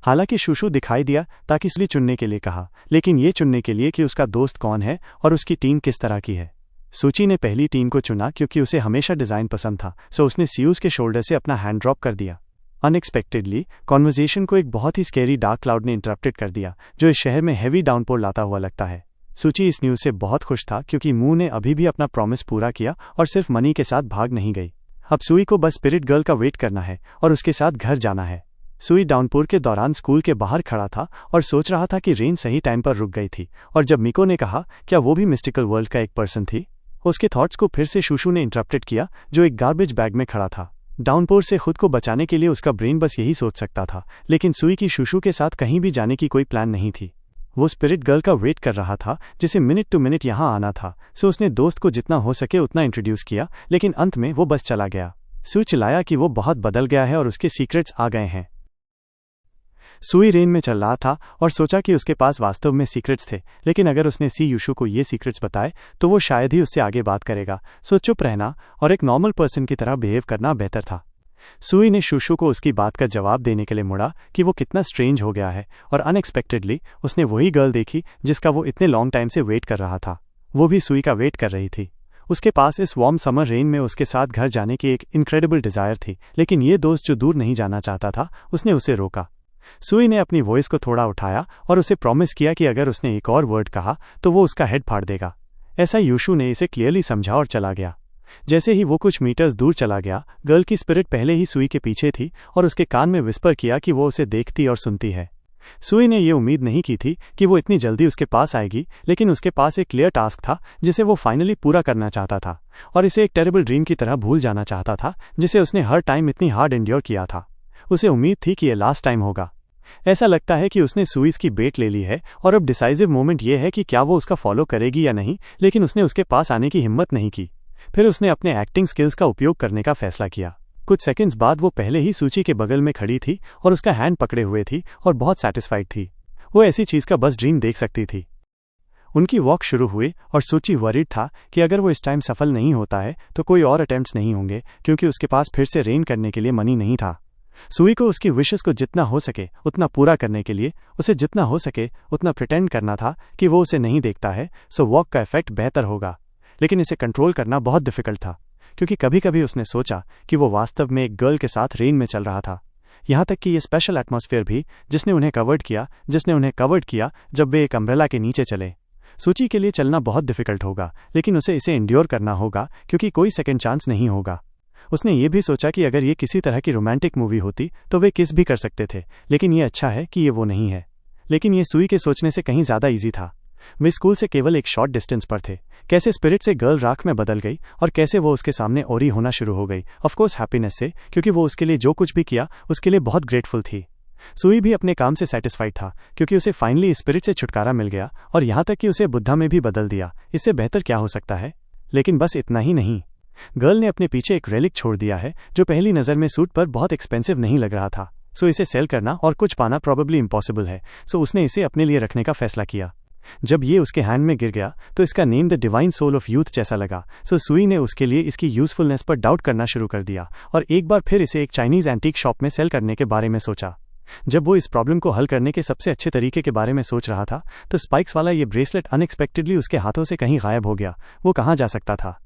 हालांकि शूशू दिखाई दिया ताकि सुई चुनने के लिए कहा, लेकिन ये चुनने के लिए कि उसका दोस्त कौन है और उसकी टीम किस तरह की है। सूची ने पहली टीम को चुना क्योंकि उसे हमेशा डिज़ाइन पसंद था, सो उसने सीयूज के शोल्डर से अपना हैंड ड्रॉप कर दिया। अनएक्सपेक्टेडली कॉन्वर्जेशन को एक बहुत ही स्केरी डार्क क्लाउड ने इंटरप्टेड कर दिया जो इस शहर में हैवी डाउनपोर लाता हुआ लगता है। सूची इस न्यूज़ से बहुत खुश था क्योंकि मून ने अभी भी अपना प्रॉमिस पूरा किया और सिर्फ मनी के साथ भाग नहीं गई। अब सुई को बस स्पिरिट गर्ल का वेट करना है और उसके साथ घर जाना है। सुई डाउनपोर के दौरान स्कूल के बाहर खड़ा था और सोच रहा था कि रेन सही टाइम पर रुक गई थी, और जब मिको ने कहा क्या वो भी मिस्टिकल वर्ल्ड का एक पर्सन थी, उसके थॉट्स को फिर से शुशु ने इंटरप्टेड किया, जो एक गार्बेज बैग में खड़ा था। डाउनपोर से खुद को बचाने के लिए उसका ब्रेन बस यही सोच सकता था, लेकिन सुई की शुशु के साथ कहीं भी जाने की कोई प्लान नहीं थी। वो स्पिरिट गर्ल का वेट कर रहा था जिसे मिनट टू मिनट यहाँ आना था, सो उसने दोस्त को जितना हो सके उतना इंट्रोड्यूस किया, लेकिन अंत में वो बस चला गया। सुई चिल्लाया कि वो बहुत बदल गया है और उसके सीक्रेट्स आ गए हैं। सुई रेन में चल रहा था और सोचा कि उसके पास वास्तव में सीक्रेट्स थे, लेकिन अगर उसने सी युशु को ये सीक्रेट्स बताए तो वो शायद ही उससे आगे बात करेगा, सो चुप रहना और एक नॉर्मल पर्सन की तरह बिहेव करना बेहतर था। सुई ने शुशु को उसकी बात का जवाब देने के लिए मुड़ा कि वो कितना स्ट्रेंज हो गया है, और अनएक्सपेक्टेडली उसने वही गर्ल देखी जिसका वो इतने लॉन्ग टाइम से वेट कर रहा था। वो भी सुई का वेट कर रही थी। उसके पास इस वार्म समर रेन में उसके साथ घर जाने की एक इनक्रेडिबल डिजायर थी, लेकिन ये दोस्त जो दूर नहीं जाना चाहता था उसने उसे रोका। सुई ने अपनी वॉइस को थोड़ा उठाया और उसे प्रॉमिस किया कि अगर उसने एक और वर्ड कहा तो वो उसका हेड फाड़ देगा। ऐसा युशु ने इसे क्लियरली समझा और चला गया। जैसे ही वो कुछ मीटर्स दूर चला गया, गर्ल की स्पिरिट पहले ही सुई के पीछे थी और उसके कान में विस्पर किया कि वो उसे देखती और सुनती है। सुई ने ये उम्मीद नहीं की थी कि वो इतनी जल्दी उसके पास आएगी, लेकिन उसके पास एक क्लियर टास्क था जिसे वो फाइनली पूरा करना चाहता था, और इसे एक टेरेबल ड्रीम की तरह भूल जाना चाहता था जिसे उसने हर टाइम इतनी हार्ड एंड्योर किया था। उसे उम्मीद थी कि ये लास्ट टाइम होगा। ऐसा लगता है कि उसने सुईस की बेट ले ली है और अब डिसाइसिव मोमेंट ये है कि क्या वो उसका फॉलो करेगी या नहीं, लेकिन उसने उसके पास आने की हिम्मत नहीं की। फिर उसने अपने एक्टिंग स्किल्स का उपयोग करने का फैसला किया। कुछ सेकंड्स बाद वो पहले ही सूची के बगल में खड़ी थी और उसका हैंड पकड़े हुए थी और बहुत सैटिस्फाइड थी। वो ऐसी चीज का बस ड्रीम देख सकती थी। उनकी वॉक शुरू हुई और सूची वरीड था कि अगर वो इस टाइम सफल नहीं होता है तो कोई और अटेम्प्ट्स नहीं होंगे, क्योंकि उसके पास फिर से रेन करने के लिए मनी नहीं था। सुई को उसकी विशेस को जितना हो सके उतना पूरा करने के लिए उसे जितना हो सके उतना प्रिटेंड करना था कि वो उसे नहीं देखता है, सो वॉक का इफेक्ट बेहतर होगा। लेकिन इसे कंट्रोल करना बहुत डिफिकल्ट था, क्योंकि कभी कभी उसने सोचा कि वो वास्तव में एक गर्ल के साथ रेन में चल रहा था। यहाँ तक कि ये स्पेशल एटमॉस्फेयर भी जिसने उन्हें कवर्ड किया जब वे एक अम्ब्रेला के नीचे चले। सूची के लिए चलना बहुत डिफिकल्ट होगा, लेकिन उसे इसे इंड्योर करना होगा क्योंकि कोई सेकंड चांस नहीं होगा। उसने ये भी सोचा कि अगर ये किसी तरह की रोमांटिक मूवी होती तो वे किस भी कर सकते थे, लेकिन ये अच्छा है कि ये वो नहीं है। लेकिन ये सुई के सोचने से कहीं ज्यादा इजी था। वे स्कूल से केवल एक शॉर्ट डिस्टेंस पर थे। कैसे स्पिरिट से गर्ल राख में बदल गई और कैसे वो उसके सामने ओरी होना शुरू हो गई, ऑफकोर्स हैप्पीनेस से, क्योंकि वो उसके लिए जो कुछ भी किया उसके लिए बहुत ग्रेटफुल थी। सुई भी अपने काम से सेटिस्फाइड था क्योंकि उसे फाइनली स्पिरिट से छुटकारा मिल गया, और यहाँ तक कि उसे बुद्धा में भी बदल दिया। इससे बेहतर क्या हो सकता है। लेकिन बस इतना ही नहीं, गर्ल ने अपने पीछे एक रेलिक छोड़ दिया है जो पहली नज़र में सूट पर बहुत एक्सपेंसिव नहीं लग रहा था, सो इसे सेल करना और कुछ पाना प्रॉबेबली इम्पॉसिबल है, सो उसने इसे अपने लिए रखने का फैसला किया। जब ये उसके हैंड में गिर गया तो इसका name the divine soul of youth जैसा लगा, सो सुई ने उसके लिए इसकी यूजफुलनेस पर डाउट करना शुरू कर दिया और एक बार फिर इसे एक चाइनीज एंटीक शॉप में सेल करने के बारे में सोचा। जब वो इस प्रॉब्लम को हल करने के सबसे अच्छे तरीके के बारे में सोच रहा था तो स्पाइक्स वाला ये ब्रेसलेट अनएक्सपेक्टेडली उसके हाथों से कहीं गायब हो गया। वो कहाँ जा सकता था।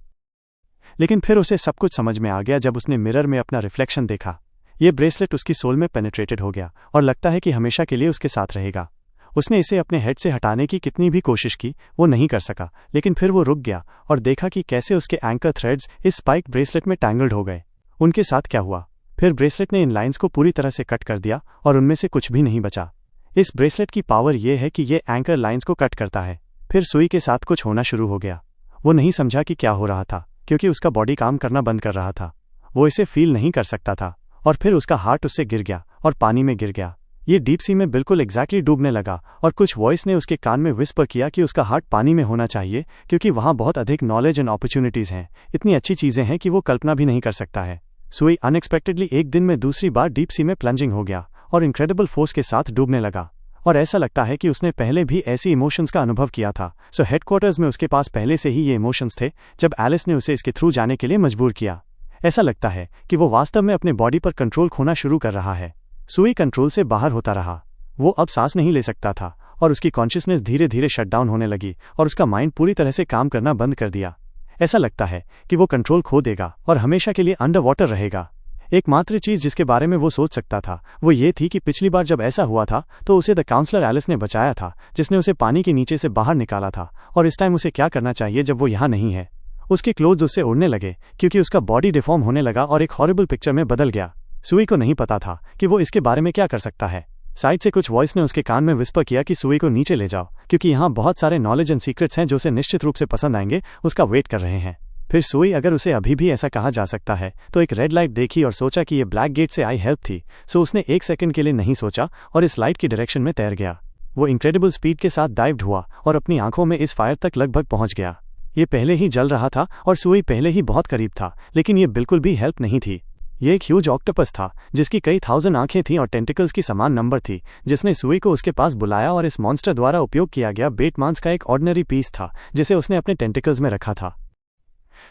लेकिन फिर उसे सब कुछ समझ में आ गया जब उसने मिरर में अपना रिफ्लेक्शन देखा। ये ब्रेसलेट उसकी सोल में पेनिट्रेटेड हो गया और लगता है कि हमेशा के लिए उसके साथ रहेगा। उसने इसे अपने हेड से हटाने की कितनी भी कोशिश की, वो नहीं कर सका, लेकिन फिर वो रुक गया और देखा कि कैसे उसके एंकर थ्रेड्स इस स्पाइक ब्रेसलेट में टैंगल्ड हो गए। उनके साथ क्या हुआ? फिर ब्रेसलेट ने इन लाइंस को पूरी तरह से कट कर दिया और उनमें से कुछ भी नहीं बचा। इस ब्रेसलेट की पावर ये है कि ये एंकर लाइंस को कट करता है। फिर सुई के साथ कुछ होना शुरू हो गया। वो नहीं समझा कि क्या हो रहा था, क्योंकि उसका बॉडी काम करना बंद कर रहा था। वो इसे फील नहीं कर सकता था, और फिर उसका हार्ट उससे गिर गया और पानी में गिर गया। ये डीप सी में बिल्कुल एग्जैक्टली डूबने लगा और कुछ वॉइस ने उसके कान में विस्पर किया कि उसका हार्ट पानी में होना चाहिए, क्योंकि वहाँ बहुत अधिक नॉलेज एंड अपॉर्चुनिटीज हैं। इतनी अच्छी चीजें हैं कि वो कल्पना भी नहीं कर सकता है। सुई अनएक्सपेक्टेडली एक दिन में दूसरी बार डीप सी में प्लंजिंग हो गया और इनक्रेडिबल फोर्स के साथ डूबने लगा, और ऐसा लगता है कि उसने पहले भी ऐसी इमोशंस का अनुभव किया था। सो हेडक्वार्टर्स में उसके पास पहले से ही ये इमोशंस थे जब एलिस ने उसे इसके थ्रू जाने के लिए मजबूर किया। ऐसा लगता है कि वो वास्तव में अपने बॉडी पर कंट्रोल खोना शुरू कर रहा है। सुई कंट्रोल से बाहर होता रहा। वो अब सांस नहीं ले सकता था और उसकी कॉन्शियसनेस धीरे धीरे शटडाउन होने लगी और उसका माइंड पूरी तरह से काम करना बंद कर दिया। ऐसा लगता है कि वो कंट्रोल खो देगा और हमेशा के लिए अंडर वाटर रहेगा। एकमात्र चीज जिसके बारे में वो सोच सकता था वो ये थी कि पिछली बार जब ऐसा हुआ था तो उसे द काउंसलर एलिस ने बचाया था, जिसने उसे पानी के नीचे से बाहर निकाला था, और इस टाइम उसे क्या करना चाहिए जब वो यहाँ नहीं है। उसके क्लोथ्स उससे उड़ने लगे क्योंकि उसका बॉडी डिफॉर्म होने लगा और एक हॉरिबल पिक्चर में बदल गया। सुई को नहीं पता था कि वो इसके बारे में क्या कर सकता है। साइड से कुछ वॉइस ने उसके कान में विस्पर किया कि सुई को नीचे ले जाओ, क्योंकि यहाँ बहुत सारे नॉलेज एंड सीक्रेट्स हैं जो उसे निश्चित रूप से पसंद आएंगे, उसका वेट कर रहे हैं। फिर सुई अगर उसे अभी भी ऐसा कहा जा सकता है तो एक रेड लाइट देखी और सोचा कि ये ब्लैक गेट से आई हेल्प थी। सो उसने एक सेकंड के लिए नहीं सोचा और इस लाइट की डायरेक्शन में तैर गया। वो इनक्रेडिबल स्पीड के साथ डाइव्ड हुआ और अपनी आंखों में इस फायर तक लगभग पहुंच गया। ये पहले ही जल रहा था और सुई पहले ही बहुत करीब था, लेकिन ये बिल्कुल भी हेल्प नहीं थी। ये एक ह्यूज ऑक्टोपस था जिसकी कई 1000 आंखें थीं और टेंटिकल्स की समान नंबर थी, जिसने सुई को उसके पास बुलाया और इस मॉन्स्टर द्वारा उपयोग किया गया बेट मांस का एक ऑर्डिनरी पीस था जिसे उसने अपने टेंटिकल्स में रखा था।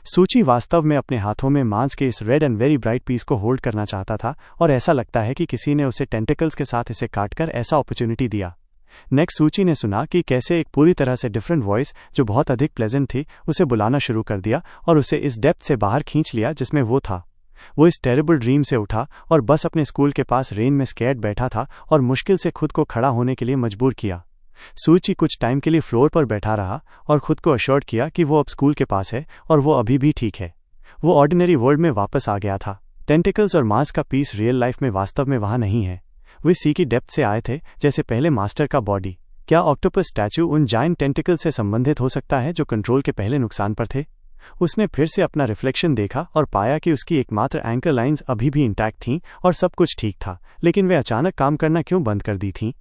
सूची वास्तव में अपने हाथों में मांस के इस red and very bright piece को होल्ड करना चाहता था और ऐसा लगता है कि किसी ने उसे टेंटिकल्स के साथ इसे काटकर ऐसा अपॉर्चुनिटी दिया। नेक्स्ट सूची ने सुना कि कैसे एक पूरी तरह से डिफरेंट वॉइस जो बहुत अधिक प्लेजेंट थी उसे बुलाना शुरू कर दिया और उसे इस डेप्थ से बाहर खींच लिया जिसमें वो था। वो इस टेरिबल ड्रीम से उठा और बस अपने स्कूल के पास रेन में स्कैर्ड बैठा था और मुश्किल से खुद को खड़ा होने के लिए मजबूर किया। सूची कुछ टाइम के लिए फ्लोर पर बैठा रहा और खुद को अश्योर्ड किया कि वो अब स्कूल के पास है और वो अभी भी ठीक है। वो ऑर्डिनरी वर्ल्ड में वापस आ गया था। टेंटिकल्स और मांस का पीस रियल लाइफ में वास्तव में वहां नहीं है। वे सी की डेप्थ से आए थे जैसे पहले मास्टर का बॉडी। क्या ऑक्टोपस स्टैचू उन जायंट टेंटिकल से संबंधित हो सकता है जो कंट्रोल के पहले नुकसान पर थे? उसने फिर से अपना रिफ्लेक्शन देखा और पाया कि उसकी एकमात्र एंकर लाइंस अभी भी इंटैक्ट थीं और सब कुछ ठीक था, लेकिन वे अचानक काम करना क्यों बंद कर दी थीं?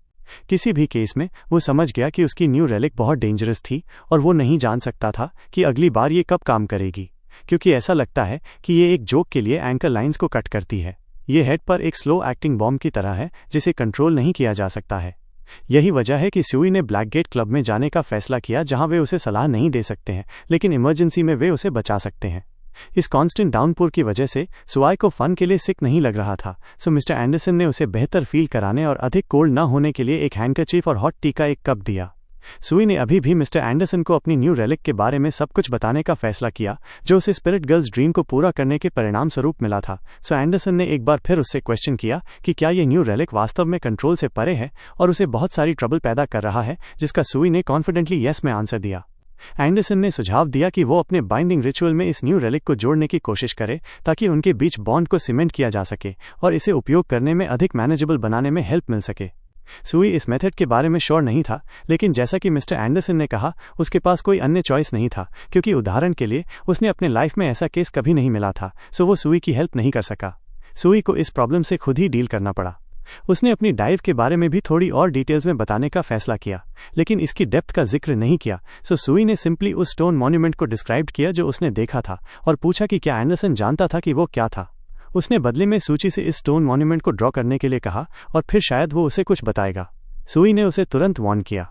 किसी भी केस में वो समझ गया कि उसकी न्यू रेलिक बहुत डेंजरस थी और वो नहीं जान सकता था कि अगली बार ये कब काम करेगी, क्योंकि ऐसा लगता है कि ये एक जोक के लिए एंकर लाइंस को कट करती है। ये हेड पर एक स्लो एक्टिंग बॉम्ब की तरह है जिसे कंट्रोल नहीं किया जा सकता है। यही वजह है कि सुई ने ब्लैकगेट क्लब में जाने का फैसला किया, जहां वे उसे सलाह नहीं दे सकते हैं लेकिन इमरजेंसी में वे उसे बचा सकते हैं। इस कांस्टेंट डाउनपोर की वजह से सुई को फन के लिए सिक नहीं लग रहा था, सो मिस्टर एंडरसन ने उसे बेहतर फील कराने और अधिक कोल्ड न होने के लिए एक हैंडकरचीफ और हॉट टी का एक कप दिया। सुई ने अभी भी मिस्टर एंडरसन को अपनी न्यू रेलिक के बारे में सब कुछ बताने का फैसला किया जो उसे स्पिरिट गर्ल्स ड्रीम को पूरा करने के परिणाम स्वरूप मिला था। सो एंडरसन ने एक बार फिर उससे क्वेश्चन किया कि क्या ये न्यू रेलिक वास्तव में कंट्रोल से परे है और उसे बहुत सारी ट्रबल पैदा कर रहा है, जिसका सुई ने कॉन्फिडेंटली यस में आंसर दिया। एंडरसन ने सुझाव दिया कि वो अपने बाइंडिंग रिचुअल में इस न्यू रेलिक को जोड़ने की कोशिश करे ताकि उनके बीच बॉन्ड को सीमेंट किया जा सके और इसे उपयोग करने में अधिक मैनेजेबल बनाने में हेल्प मिल सके। सुई इस मेथड के बारे में श्योर नहीं था, लेकिन जैसा कि मिस्टर एंडरसन ने कहा उसके पास कोई अन्य चॉइस नहीं था, क्योंकि उदाहरण के लिए उसने अपने लाइफ में ऐसा केस कभी नहीं मिला था, सो वो सुई की हेल्प नहीं कर सका। सुई को इस प्रॉब्लम से खुद ही डील करना पड़ा। उसने अपनी डाइव के बारे में भी थोड़ी और डिटेल्स में बताने का फैसला किया, लेकिन इसकी डेप्थ का जिक्र नहीं किया। सो सुई ने सिंपली उस स्टोन मॉन्यूमेंट को डिस्क्राइब किया जो उसने देखा था और पूछा कि क्या एंडरसन जानता था कि वो क्या था। उसने बदले में सूची से इस स्टोन मॉन्यूमेंट को ड्रॉ करने के लिए कहा और फिर शायद वो उसे कुछ बताएगा। सुई ने उसे तुरंत वार्न किया।